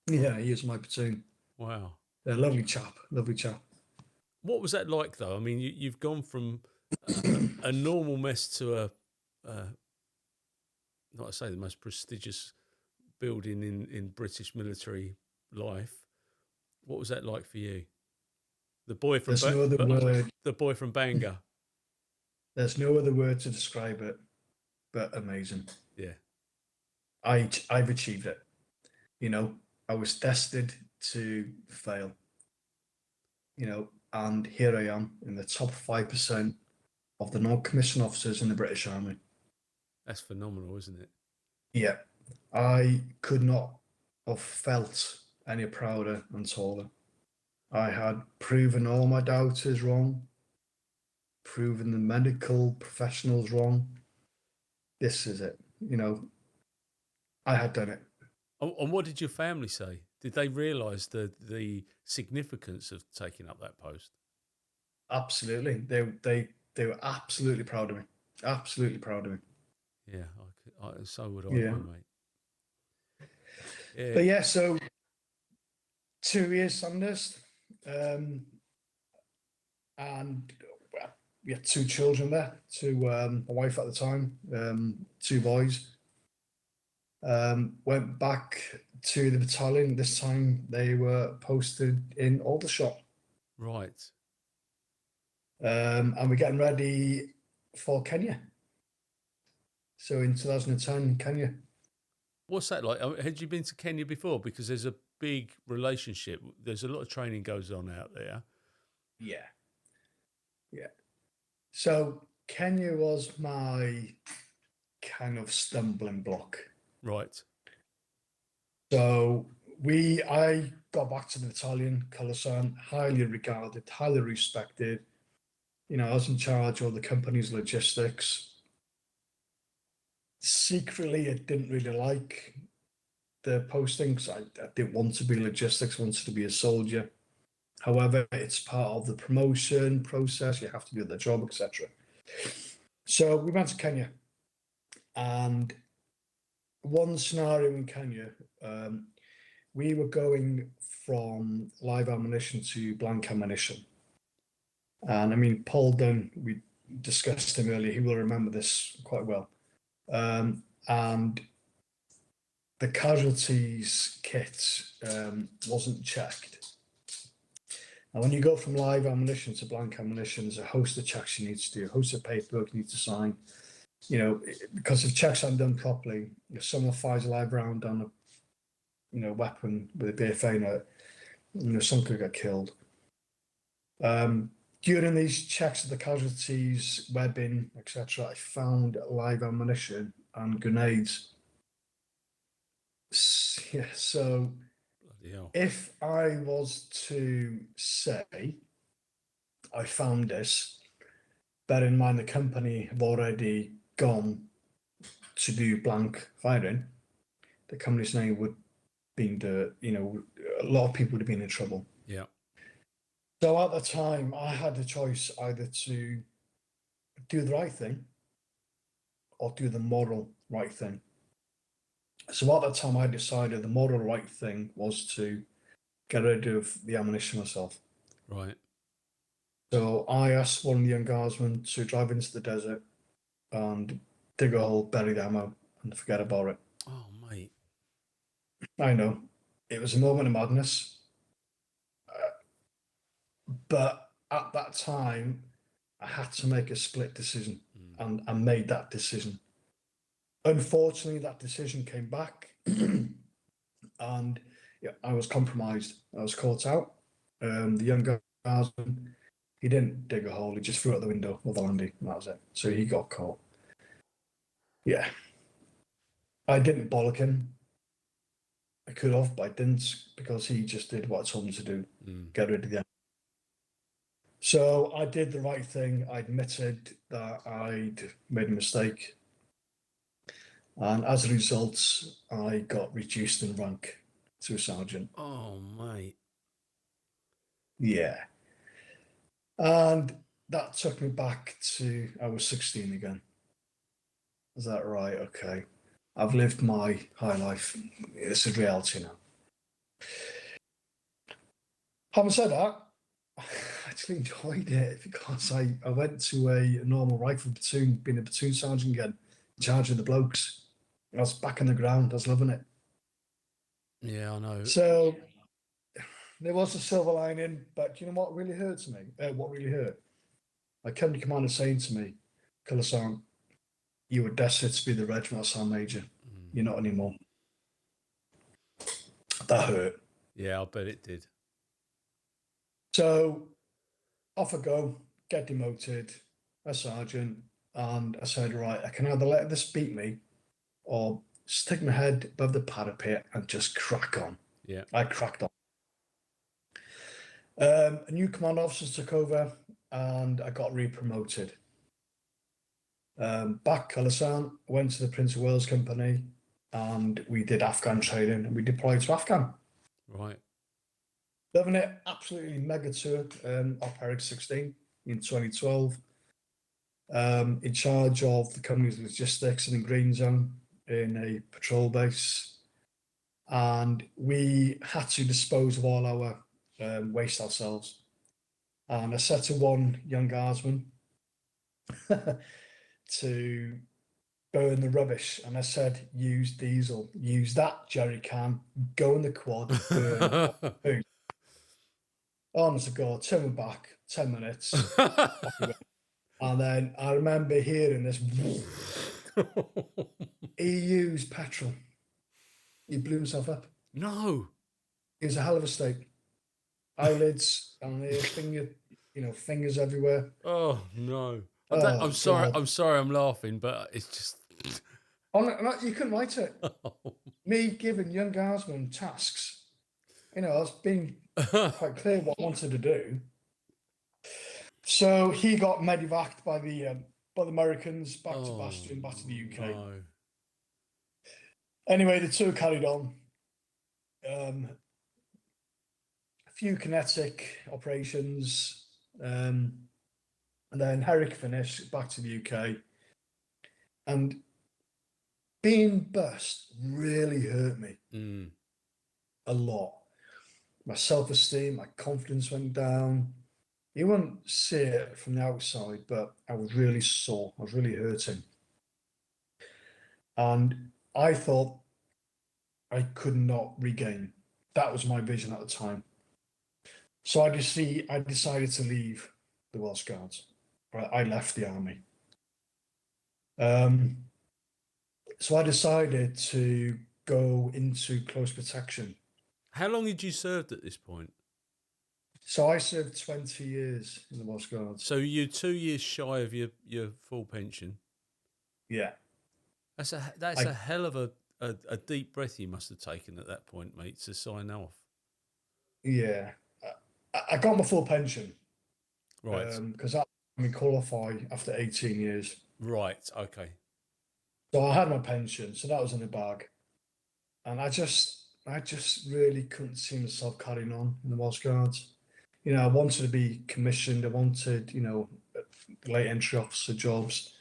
S2: Yeah, he is my platoon.
S1: Wow.
S2: A lovely chap, lovely chap.
S1: What was that like, though? I mean, you've gone from a normal mess to not to say the most prestigious building in British military life. What was that like for you? The boy from
S2: There's no other word.
S1: the boy from Bangor.
S2: There's no other word to describe it, but amazing.
S1: Yeah,
S2: I've achieved it. I was destined to fail. And here I am in the top 5% of the non-commissioned officers in the British Army.
S1: that's phenomenal, isn't it?
S2: Yeah, I could not have felt any prouder and taller. I had proven all my doubters wrong, proven the medical professionals wrong. This is it. I had done it.
S1: And what did your family say? Did they realise the significance of taking up that post?
S2: Absolutely. They were absolutely proud of me. Absolutely proud of me.
S1: Yeah, so would I
S2: Yeah.
S1: be, mate. Yeah,
S2: But yeah, so 2 years Sandhurst, and we had two children there, a wife at the time, two boys. Went back to the battalion. This time they were posted in Aldershot.
S1: right.
S2: And we're getting ready for Kenya. So in 2010, Kenya.
S1: What's that like? Had you been to Kenya before? Because there's a big relationship. There's a lot of training goes on out there.
S2: Yeah. Yeah. So Kenya was my kind of stumbling block.
S1: Right.
S2: So I got back to the battalion, Colosan, highly regarded, highly respected. I was in charge of the company's logistics. Secretly, I didn't really like the postings. I didn't want to be logistics, wanted to be a soldier. However, it's part of the promotion process. You have to do the job, etc. So we went to Kenya, and one scenario in Kenya, we were going from live ammunition to blank ammunition. And I mean, Paul Dunn, we discussed him earlier, he will remember this quite well. And the casualties kit wasn't checked. And when you go from live ammunition to blank ammunition, there's a host of checks you need to do, a host of paperwork you need to sign. Because if checks aren't done properly, if someone fires a live round down a weapon with a BFA note, someone could get killed. During these checks of the casualties, webbing, etc., I found live ammunition and grenades. Yeah, so if I was to say I found this, bear in mind the company have already gone to do blank firing, the company's name would be in dirt. A lot of people would have been in trouble.
S1: Yeah.
S2: So at the time, I had the choice either to do the right thing or do the moral right thing. So at that time, I decided the moral right thing was to get rid of the ammunition myself.
S1: Right.
S2: So I asked one of the young guardsmen to drive into the desert and dig a hole, bury the ammo, and forget about it.
S1: Oh, mate.
S2: I know it was a moment of madness, but at that time, I had to make a split decision, and I made that decision. Unfortunately, that decision came back, and yeah, I was compromised. I was caught out. The young guardsman, he didn't dig a hole; he just threw it out the window of the landing. That was it. So he got caught. Yeah, I didn't bollock him. I could have, but I didn't because he just did what I told him to do. Get rid of the. So I did the right thing. I admitted that I'd made a mistake. And as a result, I got reduced in rank to a sergeant.
S1: Oh, mate.
S2: Yeah. And that took me back to, I was 16 again. Is that right? Okay. I've lived my high life. It's a reality now. Having said that, I actually enjoyed it because I went to a normal rifle platoon, being a platoon sergeant again, in charge of the blokes. I was back on the ground. I was loving it.
S1: Yeah, I know.
S2: So there was a silver lining, but you know what really hurts me? What really hurt? My company commander saying to me, Colour Sergeant, you were destined to be the regimental sergeant major. You're not anymore. That hurt.
S1: Yeah, I bet it did.
S2: So off I go, get demoted, a sergeant, and I said, right, I can either let this beat me or stick my head above the parapet and just crack on.
S1: Yeah.
S2: I cracked on. A new command officer took over and I got re-promoted. Back Colour Sergeant, went to the Prince of Wales Company and we did Afghan training and we deployed to Afghan.
S1: Right.
S2: Loving it, absolutely mega tour off Eric 16 in 2012. In charge of the company's logistics and green zone in a patrol base. And we had to dispose of all our waste ourselves. And I said to one young guardsman to burn the rubbish. And I said, use diesel, use that jerry can, go in the quad, burn. Boom. Honest to God, turn me back 10 minutes. And then I remember hearing this. He used petrol. He blew himself up.
S1: No.
S2: It was a hell of a state. Eyelids and fingers everywhere.
S1: Oh no.
S2: Oh,
S1: I'm sorry.
S2: God.
S1: I'm sorry. I'm laughing, but it's just.
S2: Oh, no, you couldn't write it. Me giving young guardsmen tasks. I was being quite clear what I wanted to do. So he got medevaced by the Americans back to Bastion, back to the UK.
S1: No.
S2: Anyway, the tour carried on. A few kinetic operations, and then Herrick finished back to the UK. And being bussed really hurt me a lot. My self-esteem, my confidence went down. You wouldn't see it from the outside, but I was really sore. I was really hurting. And I thought I could not regain. That was my vision at the time. So I decided to leave the Welsh Guards. I left the army. So I decided to go into close protection.
S1: How long had you served at this point?
S2: So I served 20 years in the Welsh Guards.
S1: So you're 2 years shy of your full pension.
S2: Yeah.
S1: That's a hell of a deep breath you must have taken at that point, mate, to sign off.
S2: Yeah. I got my full pension.
S1: Right.
S2: Because that made me qualify after 18 years.
S1: Right. Okay.
S2: So I had my pension, so that was in the bag. And I just really couldn't see myself carrying on in the Welsh Guards. I wanted to be commissioned. I wanted, late entry officer jobs.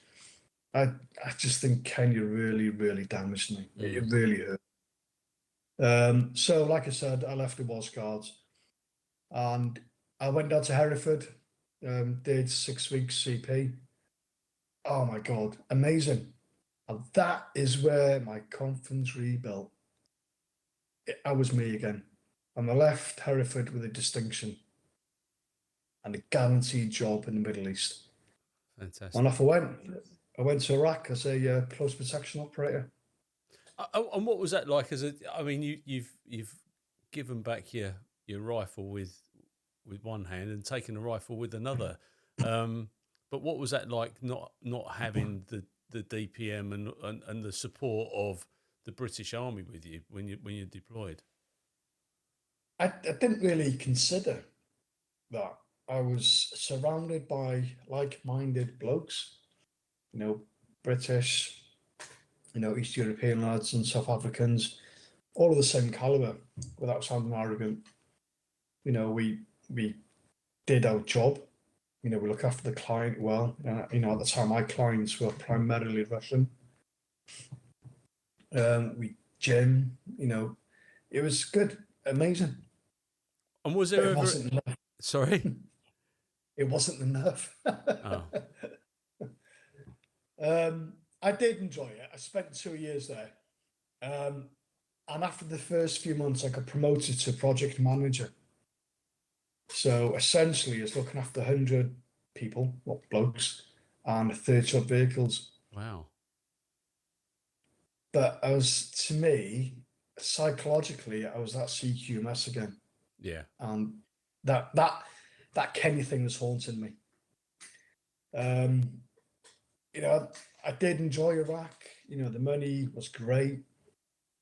S2: I just think Kenya really, really damaged me. It really hurt. So, like I said, I left the Welsh Guards and I went down to Hereford, did 6 weeks CP. Oh my God, amazing. And that is where my confidence rebuilt. I was me again. And I left Hereford with a distinction and a guaranteed job in the Middle East.
S1: Fantastic.
S2: And off I went. I went to Iraq as a close protection operator.
S1: And what was that like? I mean, you've given back your rifle with one hand and taken the rifle with another. But what was that like? Not having the DPM and the support of the British Army with you when you're deployed.
S2: I didn't really consider that. I was surrounded by like-minded blokes, British, East European lads and South Africans, all of the same caliber, without sounding arrogant. We did our job. We look after the client well. At the time, my clients were primarily Russian. We gym, it was good, amazing.
S1: And was there ever? Sorry,
S2: it wasn't enough. I did enjoy it. I spent 2 years there. And after the first few months, I got promoted to project manager. So essentially, it's looking after 100 people, blokes, and 30 odd vehicles.
S1: Wow.
S2: But to me, psychologically, I was that CQMS again.
S1: Yeah.
S2: And that Kenya thing was haunting me. I did enjoy Iraq. The money was great.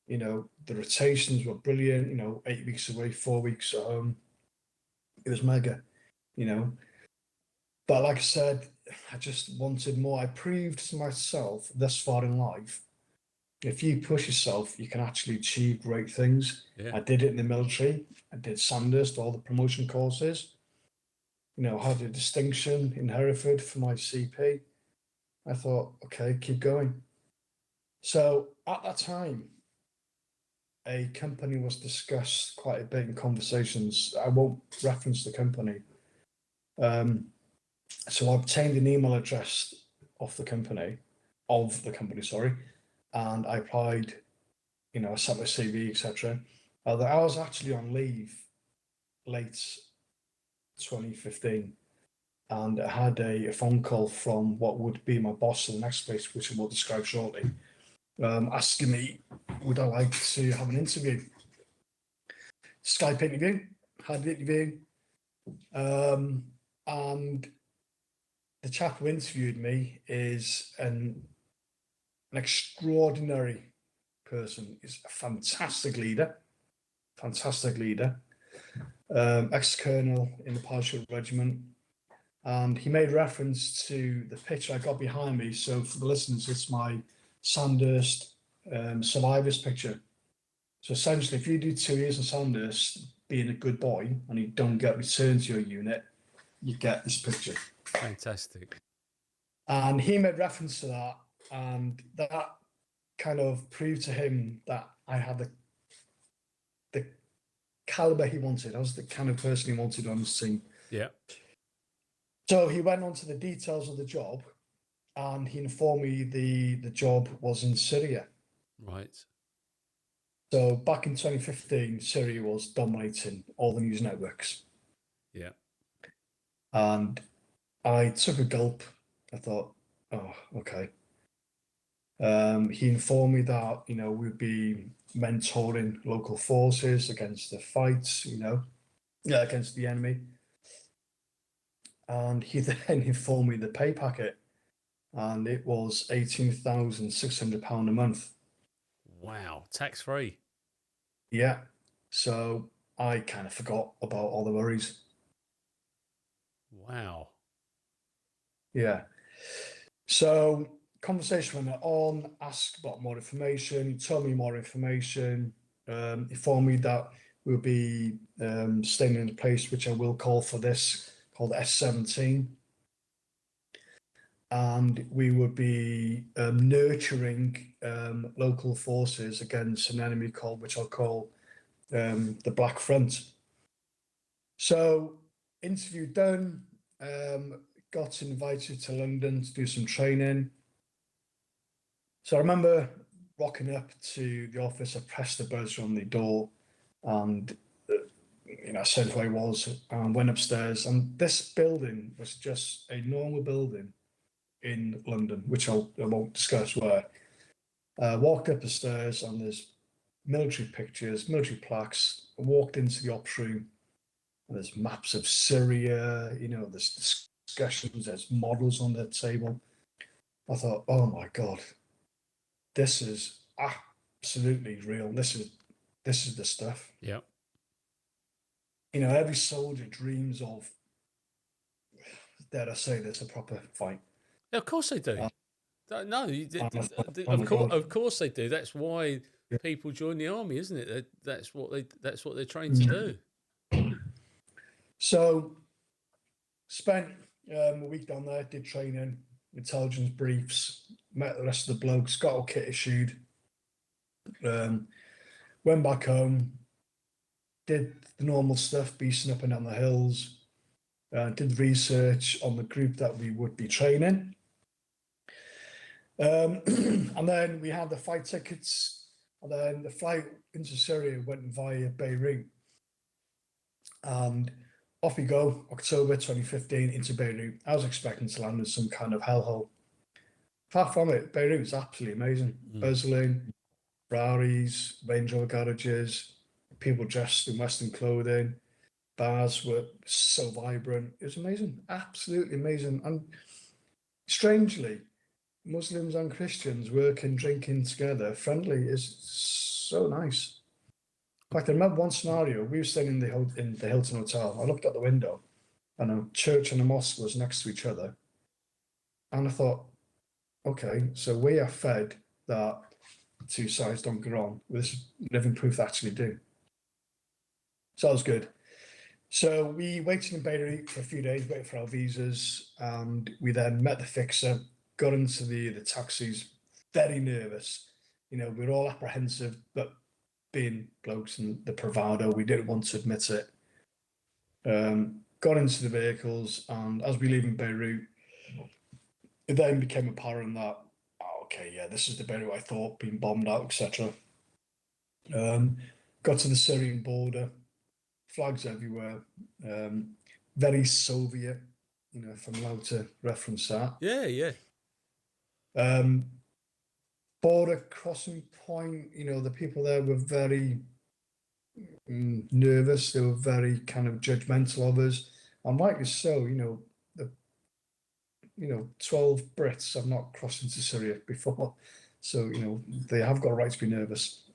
S2: The rotations were brilliant. 8 weeks away, 4 weeks at home. It was mega, But like I said, I just wanted more. I proved to myself this far in life, if you push yourself, you can actually achieve great things.
S1: Yeah.
S2: I did it in the military. I did Sandhurst, all the promotion courses. Had a distinction in Hereford for my CP. I thought, okay, keep going. So at that time, a company was discussed quite a bit in conversations. I won't reference the company. So I obtained an email address of the company, and I applied, I sent my CV, etc. I was actually on leave late 2015, and I had a phone call from what would be my boss in the next place, which I will describe shortly, asking me, would I like to have an interview? Skype interview, had an interview, and the chap who interviewed me is an extraordinary person. He's a fantastic leader, ex-colonel in the Parachute Regiment. And he made reference to the picture I got behind me. So for the listeners, it's my Sandhurst survivors picture. So essentially, if you do 2 years in Sandhurst being a good boy and you don't get returned to your unit, you get this picture.
S1: Fantastic.
S2: And he made reference to that, and that kind of proved to him that I had the caliber he wanted. I was the kind of person he wanted on his team.
S1: Yeah.
S2: So he went on to the details of the job, and he informed me the job was in Syria.
S1: Right.
S2: So back in 2015, Syria was dominating all the news networks.
S1: Yeah.
S2: And I took a gulp. I thought, oh, okay. He informed me that, we'd be mentoring local forces against the fights, against the enemy. And he then informed me the pay packet, and it was £18,600 a month.
S1: Wow, tax-free.
S2: Yeah. So I kind of forgot about all the worries.
S1: Wow.
S2: Yeah. So conversation went on, asked about more information, he told me more information, informed me that we'll be staying in a place which I will call for this, called S17. and we would be nurturing local forces against an enemy called, which I'll call the Black Front. So interview done, got invited to London to do some training. So I remember rocking up to the office. I pressed the buzzer on the door, and I said who I was and went upstairs. And this building was just a normal building in London, which I won't discuss where. Walked up the stairs, and there's military pictures, military plaques. I walked into the ops room, and there's maps of Syria, there's discussions, there's models on the table. I thought, oh my God, this is absolutely real. This is the stuff.
S1: Yeah.
S2: Every soldier dreams of, dare I say this, a proper fight.
S1: Yeah, of course they do. No,
S2: God.
S1: of course they do. That's why people join the army, isn't it? That's what they're trained to do.
S2: So, spent a week down there, did training, intelligence briefs, met the rest of the blokes, got our kit issued, went back home, did the normal stuff, beasting up and down the hills, did research on the group that we would be training. And then we had the flight tickets, and then the flight into Syria went via Beirut. And off we go, October 2015 into Beirut. I was expecting to land in some kind of hellhole. Far from it, Beirut was absolutely amazing. Bustling, Ferraris, Range Rover garages, people dressed in Western clothing, bars were so vibrant. It was amazing, absolutely amazing. And strangely, Muslims and Christians working, drinking together, friendly, is so nice. In fact, I remember one scenario. We were staying in the Hilton Hotel. I looked out the window, and a church and a mosque was next to each other. And I thought, okay, so we are fed that two sides don't get on. This is living proof they actually do. So that was good. So we waited in Beirut for a few days, waiting for our visas, and we then met the fixer, got into the taxis, very nervous. We were all apprehensive, but being blokes and the bravado, we didn't want to admit it. Got into the vehicles, and as we leave in Beirut, it then became apparent that, this is the Beirut I thought, being bombed out, etc. Got to the Syrian border, flags everywhere, very Soviet, if I'm allowed to reference that.
S1: Yeah.
S2: Border crossing point, the people there were very nervous. They were very kind of judgmental of us, and rightly so. 12 Brits have not crossed into Syria before, so they have got a right to be nervous.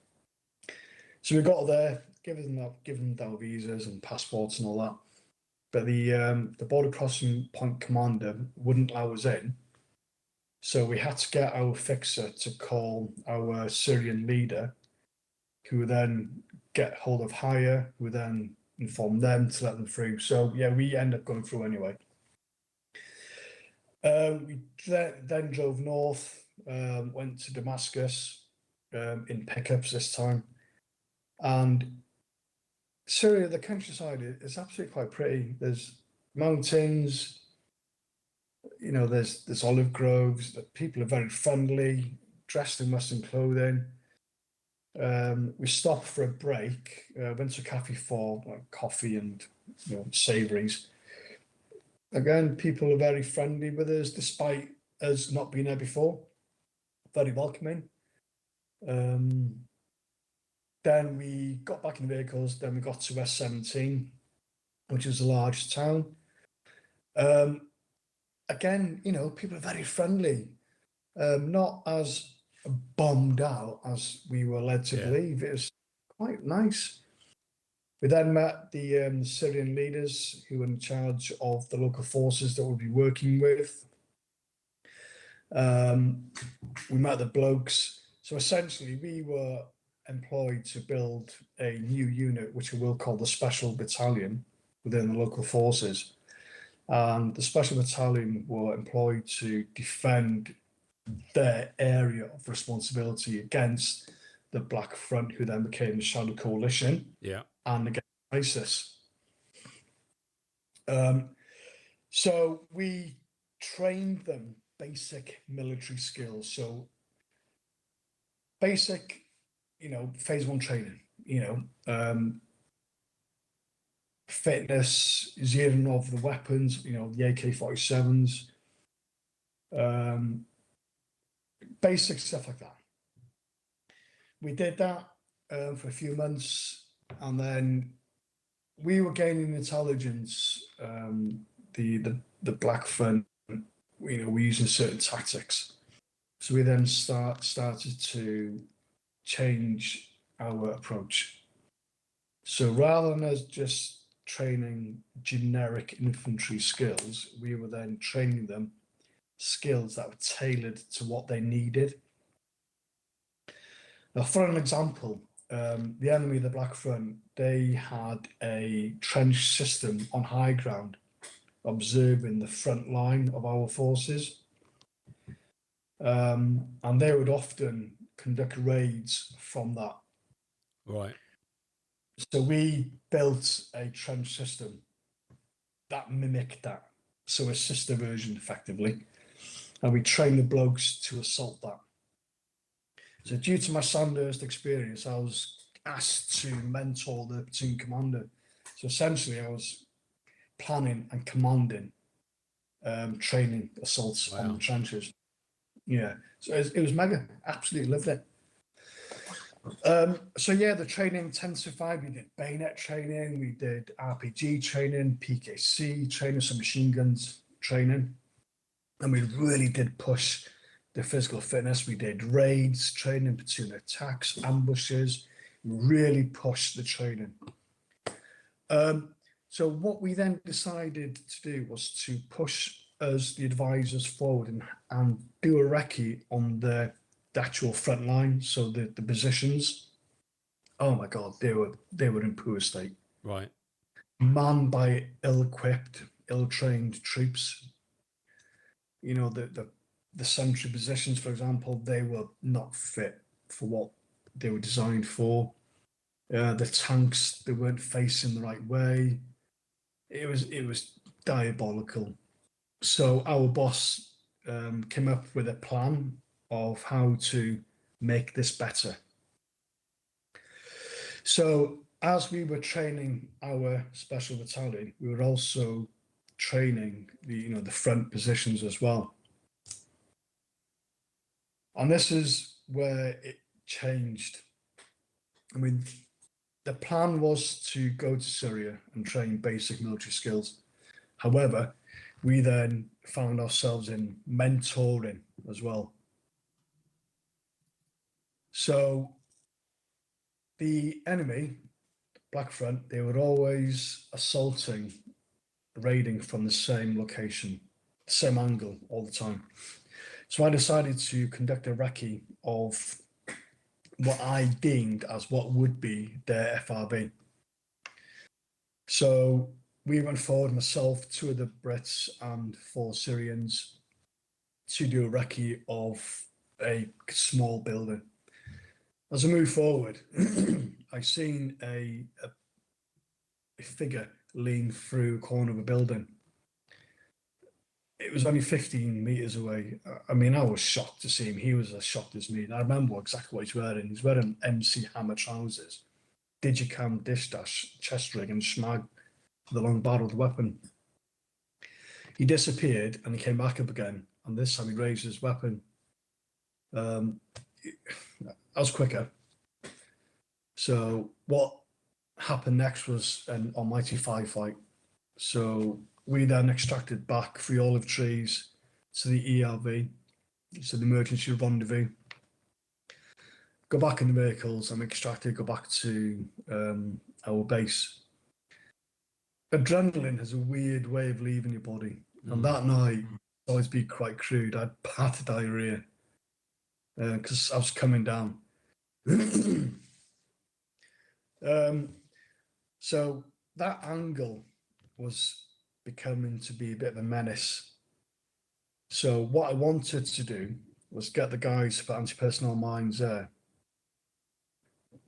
S2: So we got there, given them our visas and passports and all that, but the border crossing point commander wouldn't allow us in. So we had to get our fixer to call our Syrian leader, who would then get hold of Hire, who would then inform them to let them through. So yeah, we end up going through anyway. We then drove north, went to Damascus in pickups this time. And Syria, the countryside is absolutely quite pretty. There's mountains, there's olive groves. The people are very friendly, dressed in Western clothing. We stopped for a break, went to a cafe for coffee and savouries. Again, people are very friendly with us, despite us not being there before. Very welcoming. Then we got back in the vehicles. Then we got to S17, which is a large town. Again, people are very friendly, not as bombed out as we were led to believe. It was quite nice. We then met the Syrian leaders who were in charge of the local forces that we'll be working with. We met the blokes. So essentially, we were employed to build a new unit, which we will call the Special Battalion within the local forces. and the Special Battalion were employed to defend their area of responsibility against the Black Front, who then became the Shadow Coalition, and against ISIS. So we trained them basic military skills. So basic, phase 1 training, fitness, zeroing of the weapons, the AK-47s, basic stuff like that. We did that for a few months, and then we were gaining intelligence. The Black Front, we're using certain tactics. So we then started to change our approach. So rather than us just training generic infantry skills, we were then training them skills that were tailored to what they needed. Now, for an example, the enemy, the Black Front, they had a trench system on high ground, observing the front line of our forces. And they would often conduct raids from that.
S1: Right.
S2: So we built a trench system that mimicked that. So a sister version, effectively. And we trained the blokes to assault that. So due to my Sandhurst experience, I was asked to mentor the platoon commander. So essentially, I was planning and commanding training assaults on the trenches. Yeah, so it was mega. Absolutely loved it. So yeah, the training intensified. We did bayonet training, we did RPG training, PKC training, some machine guns training, and we really did push the physical fitness. We did raids training, platoon attacks, ambushes. Really pushed the training. So what we then decided to do was to push us, the advisors, forward and do a recce on the actual front line. So the positions, oh my God, they were in poor state.
S1: Right.
S2: Manned by ill-equipped, ill-trained troops. The sentry positions, for example, they were not fit for what they were designed for. The tanks, they weren't facing the right way. It was diabolical. So our boss came up with a plan of how to make this better. So as we were training our special battalion, we were also training the front positions as well. And this is where it changed. I mean, the plan was to go to Syria and train basic military skills. However, we then found ourselves in mentoring as well. So the enemy, Black Front, they were always assaulting, raiding from the same location, the same angle all the time. So I decided to conduct a recce of what I deemed as what would be their FRB. So we went forward, myself, 2 of the Brits and 4 Syrians, to do a recce of a small building. As I moved forward, I seen a figure lean through a corner of a building. It was only 15 meters away. I mean, I was shocked to see him. He was as shocked as me. And I remember exactly what he's wearing. He's wearing MC Hammer trousers, digicam dish dash, chest rig, and schmag, the long barreled weapon. He disappeared and he came back up again. And this time he raised his weapon. I was quicker. So what happened next was an almighty firefight. So we then extracted back 3 olive trees to the ERV, so the emergency rendezvous. Go back in the vehicles and we extracted, go back to our base. Adrenaline has a weird way of leaving your body. And that night, always be quite crude. I had bad diarrhea because I was coming down. So that angle was becoming to be a bit of a menace. So what I wanted to do was get the guys for anti-personnel mines there.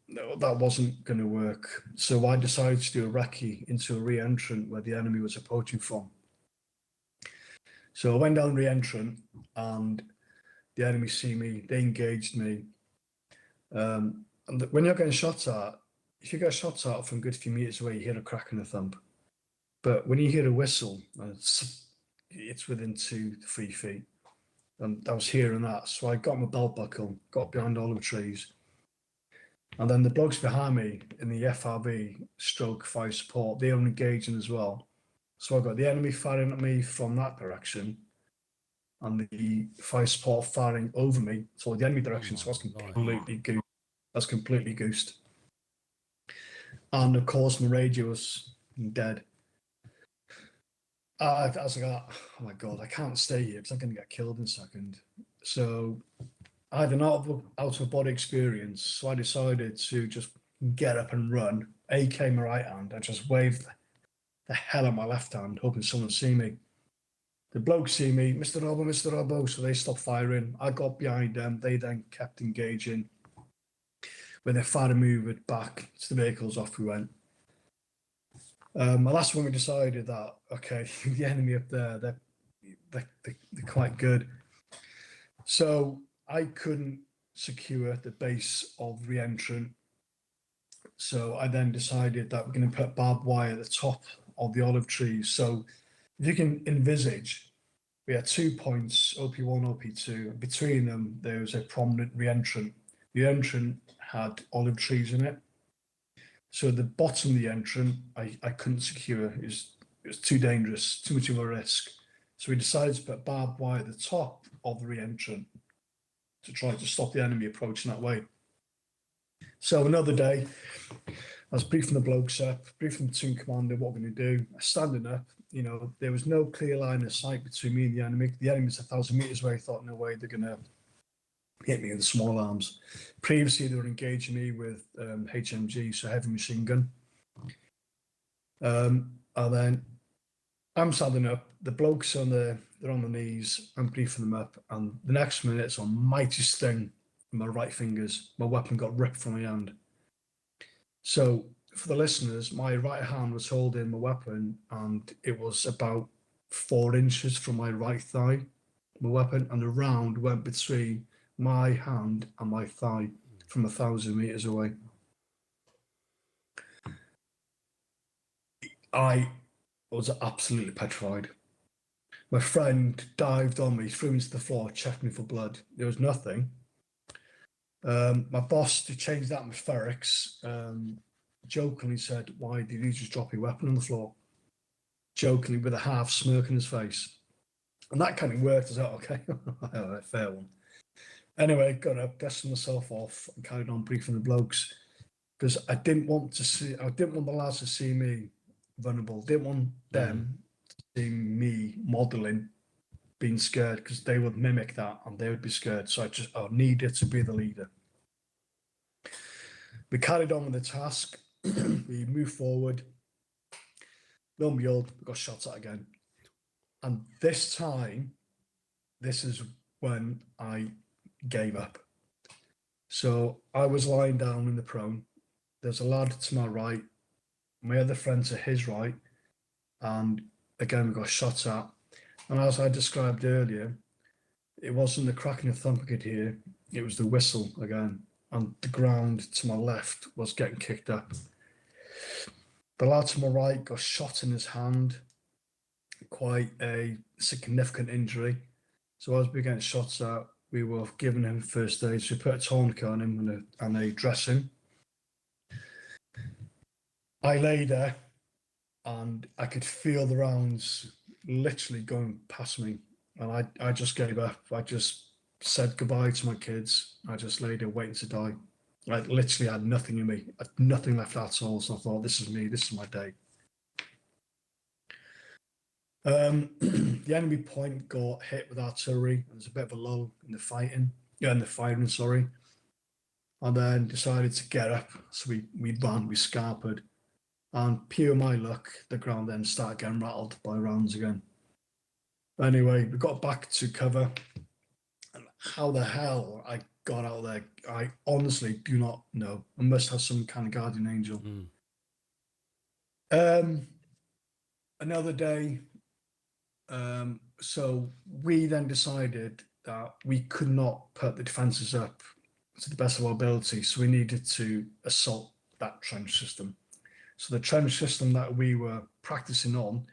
S2: No, that wasn't going to work. So I decided to do a recce into a re-entrant where the enemy was approaching from. So I went down re-entrant and the enemy see me, they engaged me. And when you're getting shot at, if you get shot at from a good few meters away, you hear a crack and a thump. But when you hear a whistle, it's within 2 to 3 feet. And I was hearing that. So I got my belt buckle, got behind olive trees. And then the blokes behind me in the FRB stroke fire support, they were engaging as well. So I got the enemy firing at me from that direction and the fire support firing over me toward the enemy direction. So I was completely goosed. And of course, my radio was dead. I was like, oh my God, I can't stay here because I'm going to get killed in a second. So I had an out of body experience. So I decided to just get up and run. AK my right hand. I just waved the hell out my left hand, hoping someone would see me. The blokes see me, Mr. Robbo, Mr. Robbo. So they stopped firing. I got behind them. They then kept engaging. When they fired and moved back to the vehicles, off we went. That's when we decided that, okay, the enemy up there, they're quite good. So I couldn't secure the base of re-entrant. So I then decided that we're going to put barbed wire at the top of the olive trees. So if you can envisage, we had 2 points, OP1, OP2. And between them, there was a prominent re-entrant. The entrant had olive trees in it. So the bottom of the entrant, I couldn't secure. It was too dangerous, too much of a risk. So we decided to put barbed wire at the top of the re-entrant to try to stop the enemy approaching that way. So another day, I was briefing the blokes up, briefing the platoon commander what we're going to do. Standing up, there was no clear line of sight between me and the enemy. The enemy's 1,000 meters away. I thought, no way, they're going to hit me with the small arms. Previously, they were engaging me with HMG, so heavy machine gun. And then I'm standing up. The blokes they're on the knees. I'm briefing them up, and the next minute, it's a mighty sting in my right fingers. My weapon got ripped from my hand. So for the listeners, my right hand was holding my weapon, and it was about 4 inches from my right thigh, my weapon, and the round went between my hand and my thigh from 1,000 meters away. I was absolutely petrified. My friend dived on me, threw me to the floor, checked me for blood. There was nothing. My boss, to change the atmospherics, jokingly said, "Why did you just drop your weapon on the floor?" Jokingly, with a half smirk on his face. And that kind of worked. I was like, okay, fair one. Anyway, got up, dusted myself off, and carried on briefing the blokes because I didn't want the lads to see me vulnerable. Didn't want them to see me modelling being scared because they would mimic that and they would be scared. So I needed to be the leader. We carried on with the task. We moved forward. Lo and behold, we got shot at again. And this time, this is when I gave up. So I was lying down in the prone. There's a lad to my right, my other friend to his right, and again we got shot at. And as I described earlier, it wasn't the cracking of thump I could hear, it was the whistle again, and the ground to my left was getting kicked up. The lad to my right got shot in his hand, quite a significant injury. So as we were getting shot at, we were giving him first aid. So we put a tourniquet on him and a dressing. I lay there and I could feel the rounds literally going past me. And I just gave up. I just said goodbye to my kids. I just lay there waiting to die. I literally had nothing in me, nothing left at all. So I thought, this is me, this is my day. The enemy point got hit with artillery. There was a bit of a lull in the firing, and then decided to get up. So we ran, we scarpered, And pure my luck, the ground then started getting rattled by rounds again. Anyway, we got back to cover. And how the hell I got out there, I honestly do not know. I must have some kind of guardian angel. Another day, so we then decided that we could not put the defences up to the best of our ability, so we needed to assault that trench system. So the trench system that we were practicing on,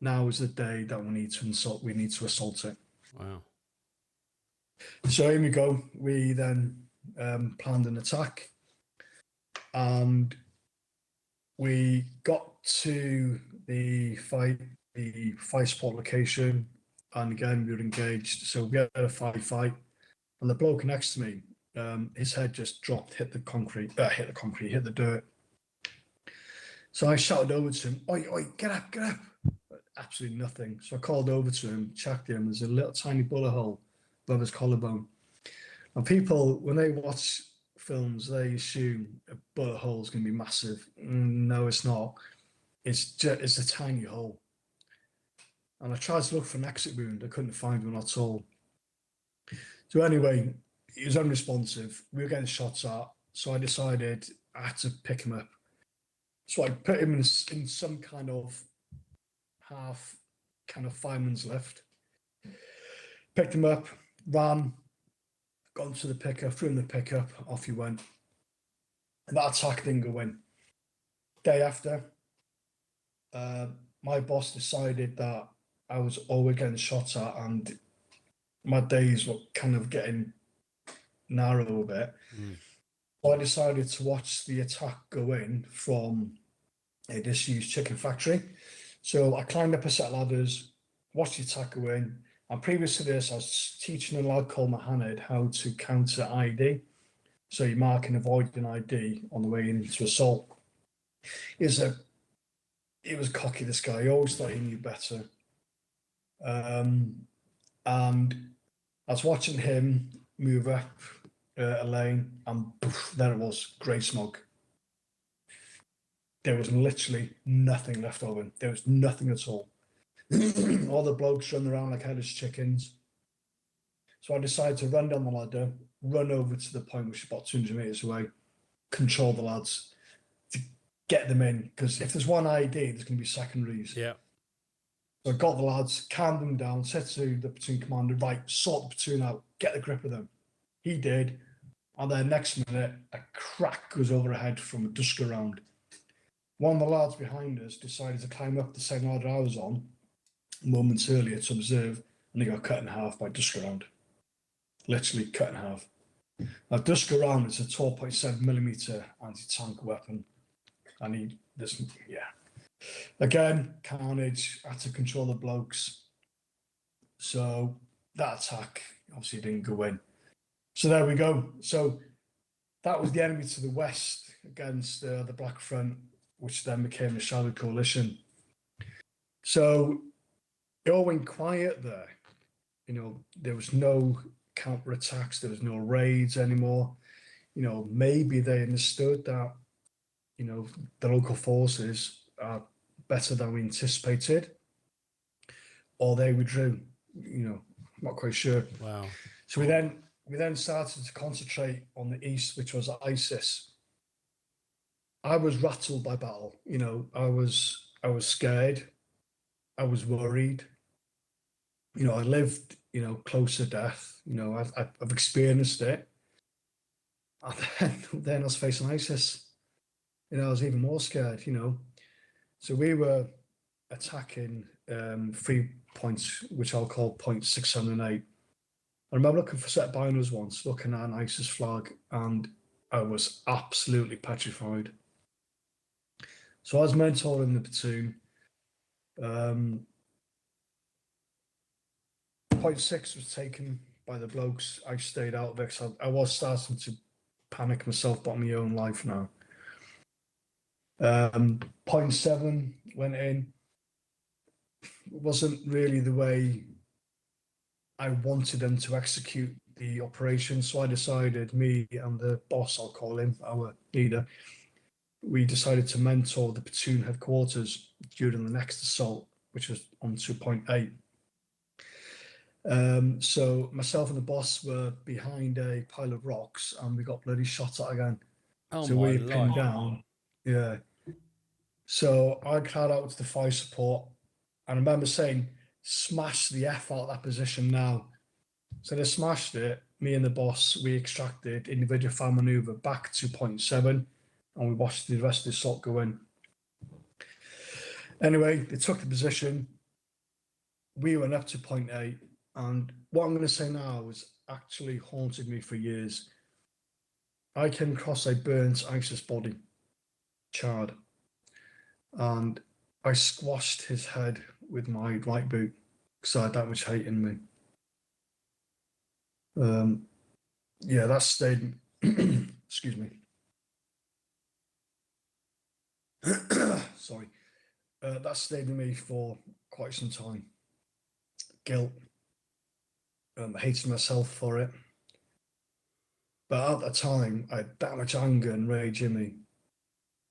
S2: now is the day that we need to assault it.
S1: Wow.
S2: So here we go. We then planned an attack, and we got to the fight spot location, and again we were engaged. So we had a fight, and the bloke next to me, his head just dropped, hit the dirt. So I shouted over to him, "Oi, oi, get up, get up!" But absolutely nothing. So I called over to him, checked him. There's a little tiny bullet hole above his collarbone. And people, when they watch films, they assume a bullet hole is going to be massive. No, it's not. It's a tiny hole. And I tried to look for an exit wound. I couldn't find one at all. So anyway, he was unresponsive. We were getting shots at. So I decided I had to pick him up. So I put him in some kind of fireman's lift. Picked him up, ran, got into the pickup, threw him in the pickup, off he went. And that attack didn't go in. Day after, my boss decided that I was always getting shot at, and my days were kind of getting narrow a bit. So I decided to watch the attack go in from a disused chicken factory. So I climbed up a set of ladders, watched the attack go in. And previous to this, I was teaching a lad called Mohammed how to counter ID. So you mark and avoid an ID on the way into assault. He was cocky, this guy. He always thought he knew better. And I was watching him move up a lane, and poof, there it was, grey smoke. There was literally nothing left of him. There was nothing at all. All the blokes running around like headless chickens. So I decided to run down the ladder, run over to the point which is about 200 meters away, control the lads to get them in. Because if there's one ID, there's going to be secondaries.
S1: Yeah.
S2: So I got the lads, calmed them down, said to the platoon commander, right, sort the platoon out, get the grip of them. He did. And then next minute, a crack goes overhead from a dusker round. One of the lads behind us decided to climb up the same ladder I was on moments earlier to observe, and he got cut in half by dusker round. Literally cut in half. Now, dusker round is a 12.7mm anti-tank weapon, and again, carnage. Had to control the blokes. So that attack obviously didn't go in. So there we go. So that was the enemy to the west against the Black Front, which then became the Shadow Coalition. So it all went quiet there. There was no counter-attacks, there was no raids anymore. Maybe they understood that, the local forces are better than we anticipated, or they withdrew. Not quite sure.
S1: Wow.
S2: So we then started to concentrate on the east, which was ISIS. I was rattled by battle. I was scared. I was worried. I lived, close to death. I've experienced it. And then I was facing ISIS. I was even more scared, So we were attacking 3 points, which I'll call points 6, 7, and 8. I remember looking for set binders once, looking at an ISIS flag, and I was absolutely petrified. So I was mentoring the platoon. Point 6 was taken by the blokes. I stayed out of it because I was starting to panic myself about my own life now. Point 7 went in. It wasn't really the way I wanted them to execute the operation, so I decided, me and the boss, I'll call him, our leader, we decided to mentor the platoon headquarters during the next assault, which was on 2.8. So myself and the boss were behind a pile of rocks, and we got bloody shot at again.
S1: Oh
S2: So
S1: my
S2: we
S1: life.
S2: pinned down. Yeah. So I cried out to the fire support, and I remember saying, "Smash the F out of that position now." So they smashed it. Me and the boss, we extracted individual fire maneuver back to 0.7, and we watched the rest of the assault go in. Anyway, they took the position. We went up to 0.8, and what I'm going to say now has actually haunted me for years. I came across a burnt ISIS body, charred, and I squashed his head with my right boot because I had that much hate in me. Yeah, that stayed. Excuse me. Sorry. That stayed with me for quite some time. Guilt. Hated myself for it. But at that time, I had that much anger and rage in me.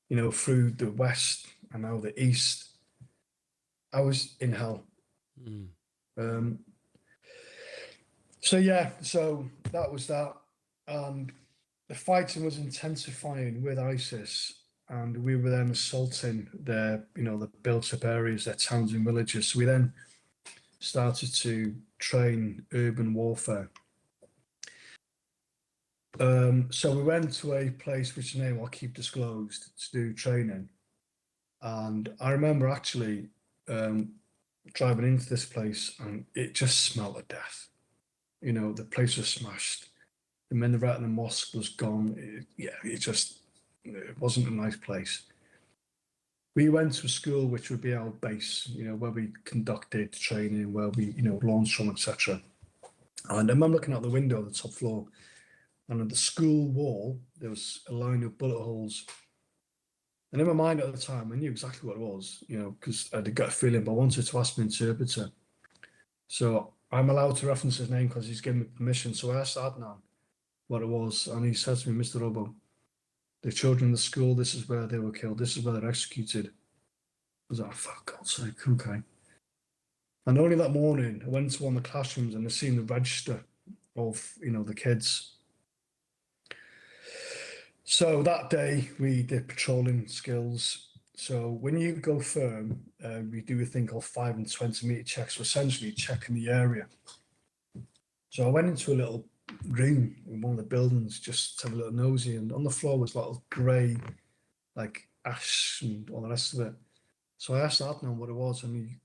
S2: You know, through the West and now the East, I was in hell. So yeah, so that was that. And the fighting was intensifying with ISIS, and we were then assaulting their, the built-up areas, their towns and villages. So we then started to train urban warfare. So we went to a place which name I'll keep disclosed to do training. And I remember actually driving into this place, and it just smelled of death. You know, the place was smashed. The minaret in the mosque was gone. It wasn't a nice place. We went to a school which would be our base, where we conducted training, where we, launched from, etc. And I remember looking out the window on the top floor, and on the school wall, there was a line of bullet holes. And in my mind at the time, I knew exactly what it was, because I had a gut feeling, but I wanted to ask my interpreter. So I'm allowed to reference his name because he's given me permission. So I asked Adnan what it was, and he said to me, "Mr. Robo, the children in the school, this is where they were killed. This is where they're executed." I was like, "For God's sake, okay." And only that morning, I went to one of the classrooms and I seen the register of, the kids. So that day we did patrolling skills. So when you go firm, we do a thing called 5 and 20 meter checks. So essentially checking the area. So I went into a little room in one of the buildings just to have a little nosy, and on the floor was little grey, like ash and all the rest of it. So I asked Adnan what it was, and he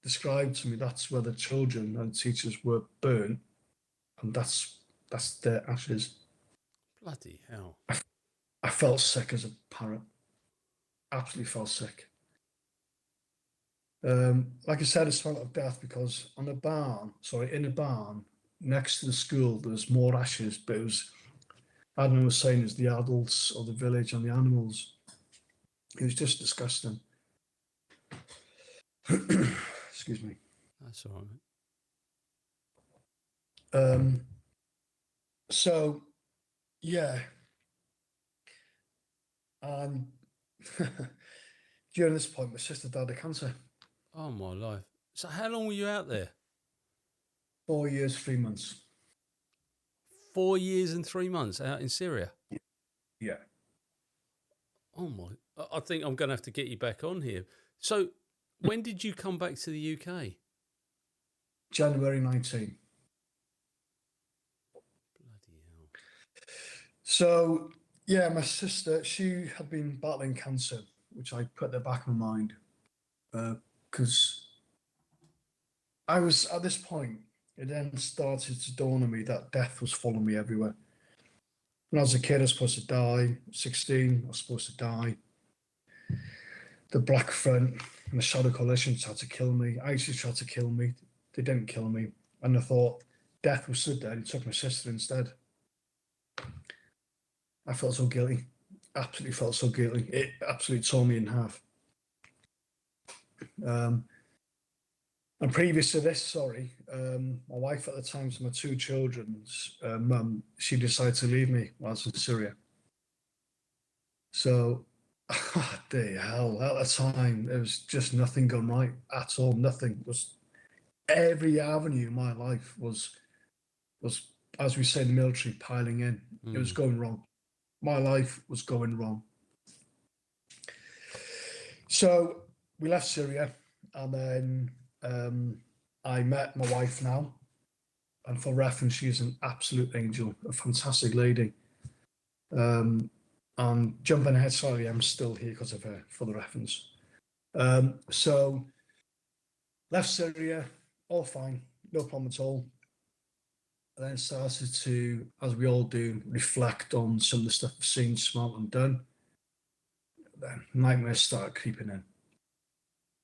S2: described to me that's where the children and teachers were burnt, and that's their ashes.
S1: Bloody hell.
S2: I felt sick as a parrot. Absolutely felt sick. Like I said, it smelled of death because in a barn next to the school, there was more ashes, but it was, Adnan was saying, it's the adults of the village and the animals. It was just disgusting. Excuse me.
S1: That's all
S2: right. So, yeah. And during this point, my sister died of cancer.
S1: Oh, my life. So how long were you out there?
S2: 4 years, 3 months.
S1: 4 years and 3 months out in Syria?
S2: Yeah.
S1: Oh, my. I think I'm going to have to get you back on here. So when did you come back to the UK?
S2: January 19.
S1: Bloody hell.
S2: So, yeah, my sister, she had been battling cancer, which I put at the back of my mind. Because I was, at this point, it then started to dawn on me that death was following me everywhere. When I was a kid, I was supposed to die. 16, I was supposed to die. The Black Front and the Shadow Coalition tried to kill me. ISIS tried to kill me. They didn't kill me. And I thought death was stood there and he took my sister instead. I felt so guilty. Absolutely felt so guilty. It absolutely tore me in half. And previous to this, my wife at the time, so my 2 children's mum, she decided to leave me while I was in Syria. So the hell, at the time, there was just nothing going right at all. Nothing was. Every avenue in my life was, as we say in the military, piling in. It was going wrong. My life was going wrong. So we left Syria, and then I met my wife now. And for reference, she's an absolute angel, a fantastic lady. And jumping ahead slightly, I'm still here because of her, for the reference. So left Syria, all fine, no problem at all. And then started to, as we all do, reflect on some of the stuff I've seen, smelt, and done. Then nightmares started creeping in.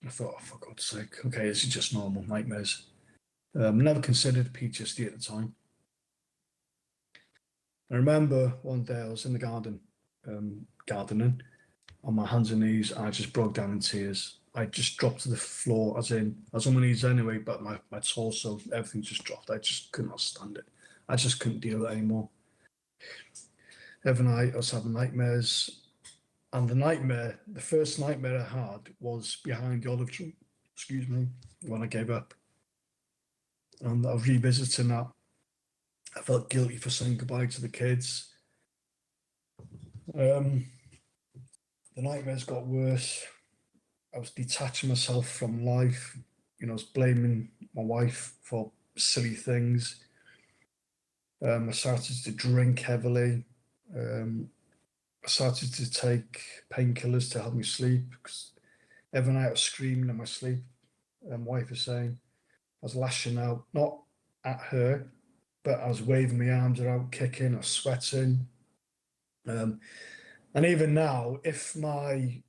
S2: I thought, oh, for God's sake, okay, this is just normal nightmares. Never considered PTSD at the time. I remember one day I was in the garden, gardening, on my hands and knees, and I just broke down in tears. I just dropped to the floor, as in, I was on my knees anyway, but my torso, everything just dropped. I just could not stand it. I just couldn't deal with it anymore. Every night I was having nightmares, and the first nightmare I had was behind the olive tree, excuse me, when I gave up. And I was revisiting that. I felt guilty for saying goodbye to the kids. The nightmares got worse. I was detaching myself from life. I was blaming my wife for silly things. I started to drink heavily. I started to take painkillers to help me sleep, because every night I was screaming in my sleep. My wife was saying, I was lashing out, not at her, but I was waving my arms around, kicking, I was sweating. And even now, if my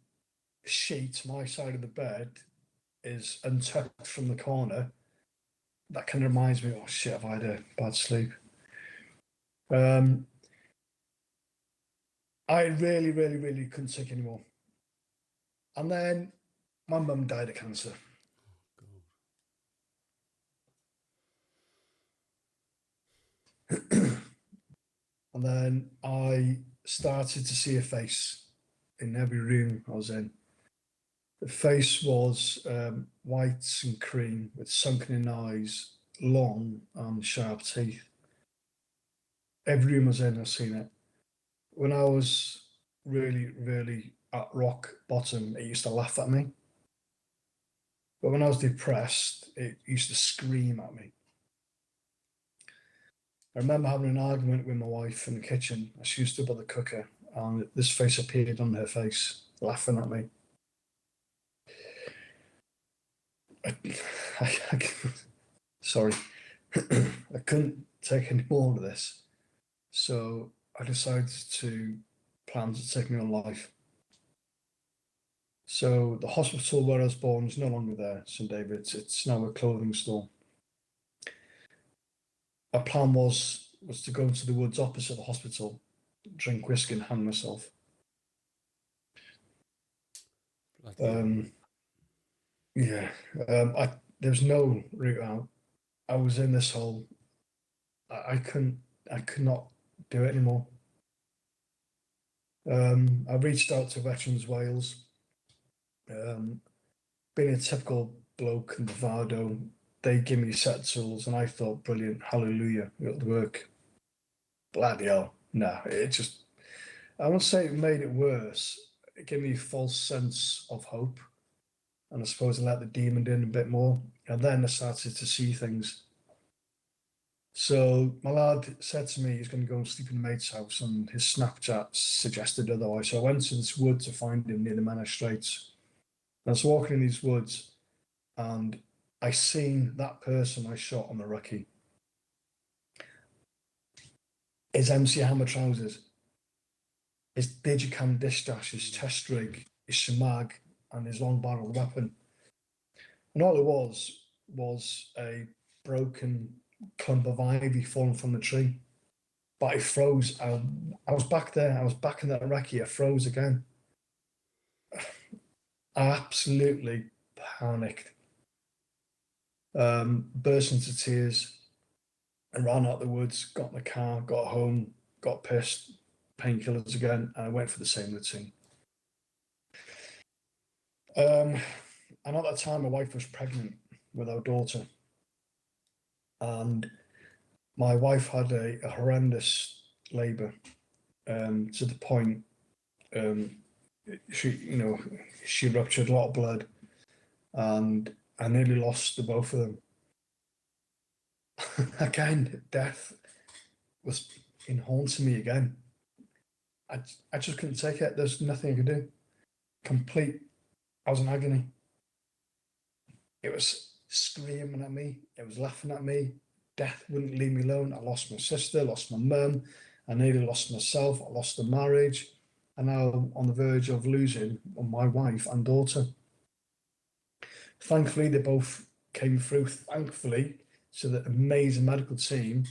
S2: sheet, my side of the bed, is untucked from the corner, that kind of reminds me, oh shit, I've had a bad sleep. I really, really, really couldn't take anymore. And then my mum died of cancer. And then I started to see a face in every room I was in. The face was white and cream with sunken in eyes, long and sharp teeth. Every room I was in, I've seen it. When I was really, really at rock bottom, it used to laugh at me. But when I was depressed, it used to scream at me. I remember having an argument with my wife in the kitchen. She used to by the cooker, and this face appeared on her face, laughing at me. Sorry, I couldn't take any more of this. So I decided to plan to take my own life. So the hospital where I was born is no longer there, St. David's. It's now a clothing store. My plan was to go into the woods opposite the hospital, drink whiskey and hang myself. Yeah, there was no route out. I was in this hole. I could not do it anymore. I reached out to Veterans Wales. Being a typical bloke and bravado, they gave me a set of tools, and I thought, brilliant, hallelujah, it'll work. Bloody hell, no, it just, I won't say it made it worse. It gave me a false sense of hope, and I suppose I let the demon in a bit more, and then I started to see things. So my lad said to me he's going to go and sleep in the mate's house, and his Snapchat suggested otherwise. So I went to this wood to find him near the Manor Straits. And I was walking in these woods, and I seen that person I shot on the Rookie. His MC Hammer trousers, his Digicam dish dash, his chest rig, his shemag, and his long barrel weapon. And all it was a broken clump of ivy fallen from the tree. But I froze. I was back there. I was back in that recce. I froze again. I absolutely panicked. Burst into tears and ran out the woods, got in the car, got home, got pissed, painkillers again, and I went for the same routine. And at that time, my wife was pregnant with our daughter, and my wife had a horrendous labour, to the point, um, she ruptured a lot of blood, and I nearly lost the both of them. Again, death was in haunting me again. I just couldn't take it. There's nothing I could do. Complete. I was in agony. It was screaming at me. It was laughing at me. Death wouldn't leave me alone. I lost my sister, lost my mum. I nearly lost myself. I lost the marriage. And now I'm on the verge of losing my wife and daughter. Thankfully, they both came through. Thankfully, to the amazing medical team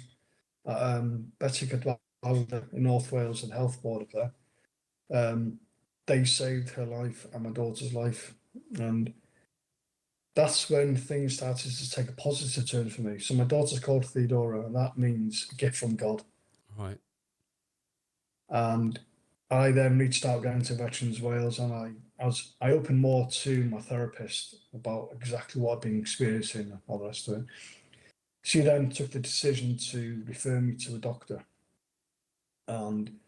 S2: at Betty Cadwalder in North Wales and Health Board up there. They saved her life and my daughter's life. And that's when things started to take a positive turn for me. So my daughter's called Theodora, and that means gift from God.
S1: Right.
S2: And I then reached out again to Veterans Wales, and I opened more to my therapist about exactly what I'd been experiencing and all the rest of it. She then took the decision to refer me to a doctor. And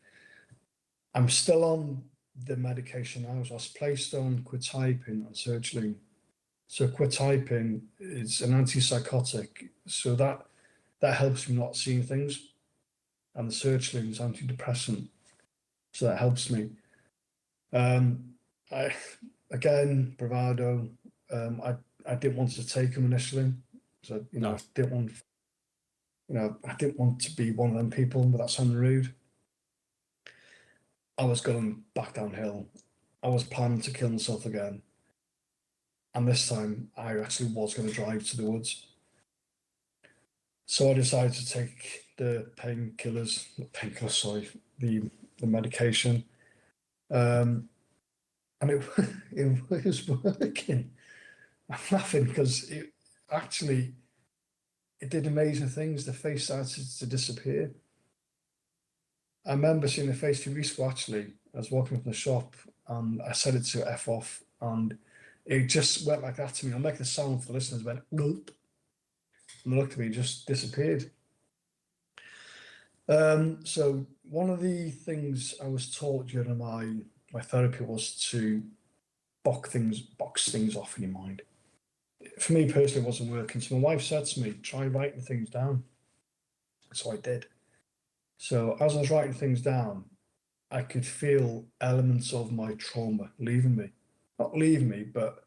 S2: I'm still on the medication now. So I was placed on quetiapine and sertraline. So quetiapine is an antipsychotic, so that helps me not seeing things, and the sertraline is antidepressant, so that helps me. I again bravado. I didn't want to take them initially, so
S1: No.
S2: I didn't want to be one of them people, but that sounded rude. I was going back downhill. I was planning to kill myself again. And this time I actually was going to drive to the woods. So I decided to take the the medication. And it was working. I'm laughing because it did amazing things. The face started to disappear. I remember seeing the face 2 weeks ago, actually. I was walking up in the shop and I said it to F off, and it just went like that to me. I'll make the sound for the listeners, went gulp. And they looked at me and just disappeared. So one of the things I was taught during my therapy was to box things off in your mind. For me personally, it wasn't working. So my wife said to me, try writing things down. So I did. So as I was writing things down, I could feel elements of my trauma leaving me. Not leaving me, but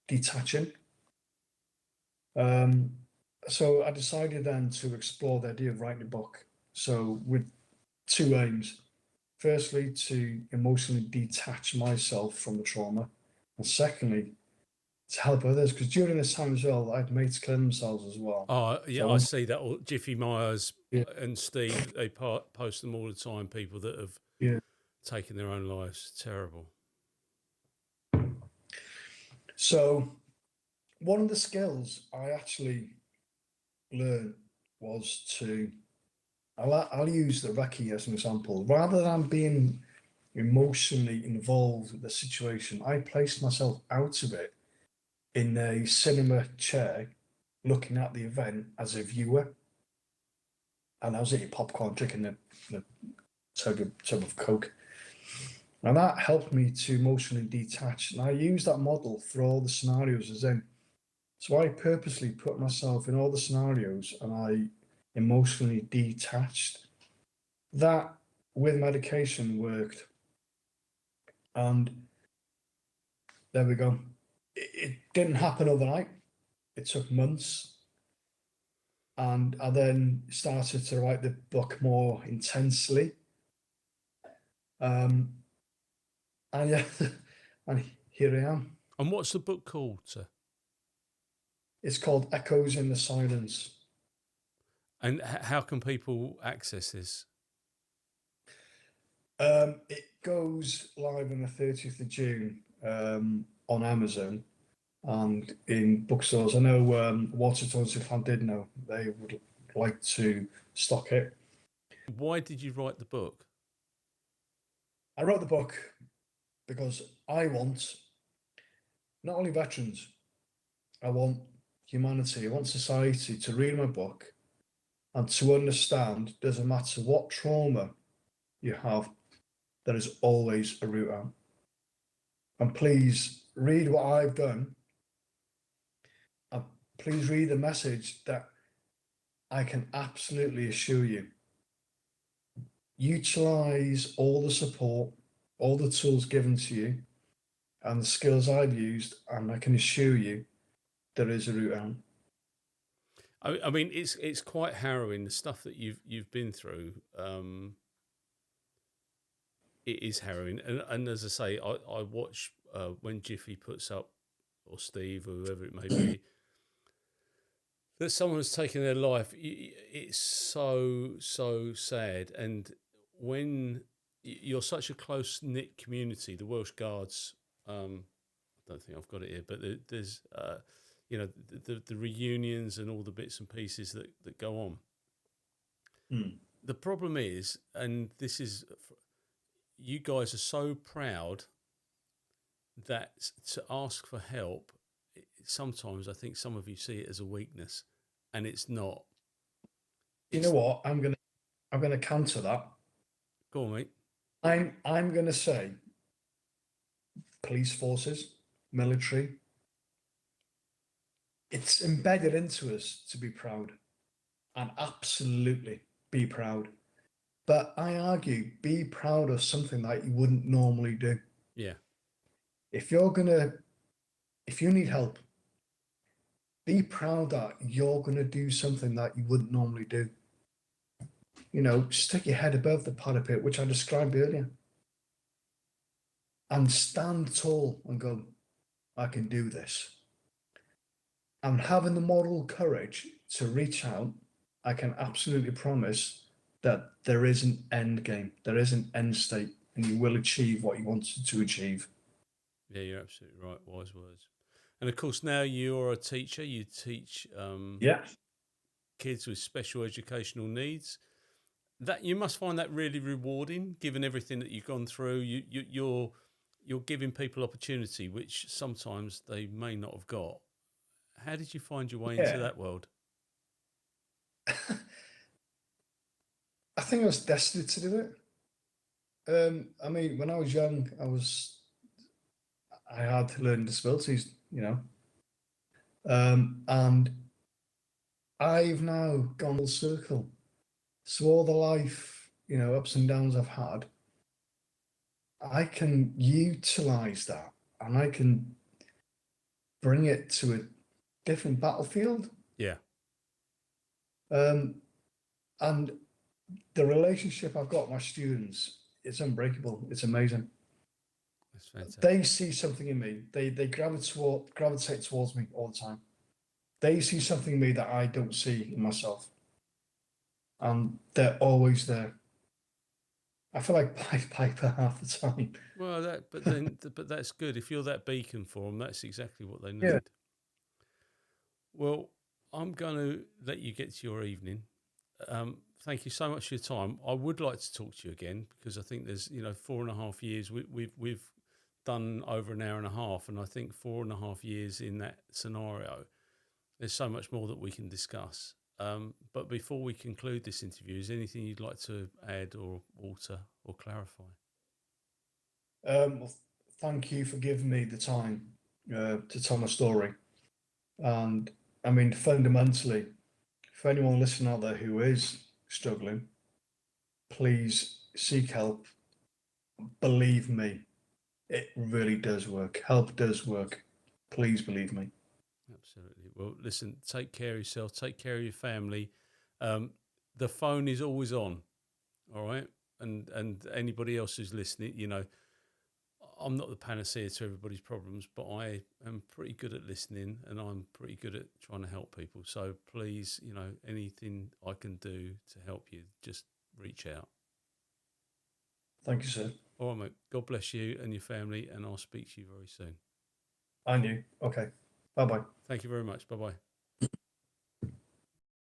S2: detaching. So I decided then to explore the idea of writing a book. So with 2 aims. Firstly, to emotionally detach myself from the trauma. And secondly, to help others. Because during this time as well, I had mates killing themselves as well.
S1: Oh, yeah,
S2: So
S1: I see that. All Jiffy Myers
S2: Yeah.
S1: and Steve, they post them all the time, people that have
S2: Yeah.
S1: taken their own lives. Terrible.
S2: So one of the skills I actually learned was I'll use the recce as an example. Rather than being emotionally involved with the situation, I placed myself out of it in a cinema chair, looking at the event as a viewer. And I was eating popcorn, drinking the tub of Coke. And that helped me to emotionally detach. And I use that model for all the scenarios as in. So I purposely put myself in all the scenarios and I emotionally detached. That with medication worked. And there we go. It didn't happen overnight. It took months. And I then started to write the book more intensely. And yeah, and here I am.
S1: And what's the book called, sir?
S2: It's called Echoes in the Silence.
S1: And how can people access this?
S2: It goes live on the 30th of June on Amazon and in bookstores. I know Waterstones, if I did know, they would like to stock it.
S1: Why did you write the book?
S2: I wrote the book because I want not only veterans, I want humanity, I want society to read my book and to understand, doesn't matter what trauma you have, there is always a route out. And please read what I've done. And please read the message that I can absolutely assure you. Utilize all the support, all the tools given to you, and the skills I've used, and I can assure you there is a route out.
S1: I mean, it's quite harrowing, the stuff that you've been through. It is harrowing, and as I say, I watch when Jiffy puts up, or Steve, or whoever it may be, that someone has taken their life. It's so sad, and when you're such a close knit community, the Welsh Guards. I don't think I've got it here, but there's the reunions and all the bits and pieces that go on. The problem is, and this is, you guys are so proud that to ask for help, sometimes I think some of you see it as a weakness, and it's not.
S2: You know what? I'm gonna counter that.
S1: Go on, mate.
S2: I'm gonna say police forces, military. It's embedded into us to be proud, and absolutely be proud. But I argue, be proud of something that you wouldn't normally do.
S1: Yeah.
S2: If you need help, be proud that you're gonna do something that you wouldn't normally do. Stick your head above the parapet, which I described earlier, and stand tall and go, I can do this. And having the moral courage to reach out, I can absolutely promise that there is an end game, there is an end state, and you will achieve what you wanted to achieve.
S1: Yeah, you're absolutely right. Wise words. And of course, now you're a teacher. You teach kids with special educational needs. That you must find that really rewarding, given everything that you've gone through. You're giving people opportunity, which sometimes they may not have got. How did you find your way into that world?
S2: I think I was destined to do it. I mean, when I was young, I had learning disabilities, and I've now gone full circle. So all the life, ups and downs I've had, I can utilize that, and I can bring it to a different battlefield.
S1: Yeah.
S2: And the relationship I've got with my students, it's unbreakable. It's amazing.
S1: That's fantastic.
S2: They see something in me. They gravitate towards me all the time. They see something in me that I don't see in myself. And they're always there. I feel like Pied Piper half the time.
S1: Well, but that's good. If you're that beacon for them, that's exactly what they need.
S2: Yeah.
S1: Well, I'm going to let you get to your evening. Thank you so much for your time. I would like to talk to you again, because I think there's 4.5 years. We've done over an hour and a half, and I think 4.5 years in that scenario, there's so much more that we can discuss. But before we conclude this interview, is there anything you'd like to add or alter or clarify?
S2: Well, thank you for giving me the time to tell my story. And I mean, fundamentally, for anyone listening out there who is struggling, please seek help. Believe me, it really does work. Help does work. Please believe me.
S1: Absolutely. Well, listen, take care of yourself, take care of your family. The phone is always on, all right? And anybody else who's listening, I'm not the panacea to everybody's problems, but I am pretty good at listening, and I'm pretty good at trying to help people. So please, anything I can do to help you, just reach out.
S2: Thank you, sir.
S1: All right, mate. God bless you and your family, and I'll speak to you very soon.
S2: And you. Okay. Bye-bye.
S1: Thank you very much. Bye-bye.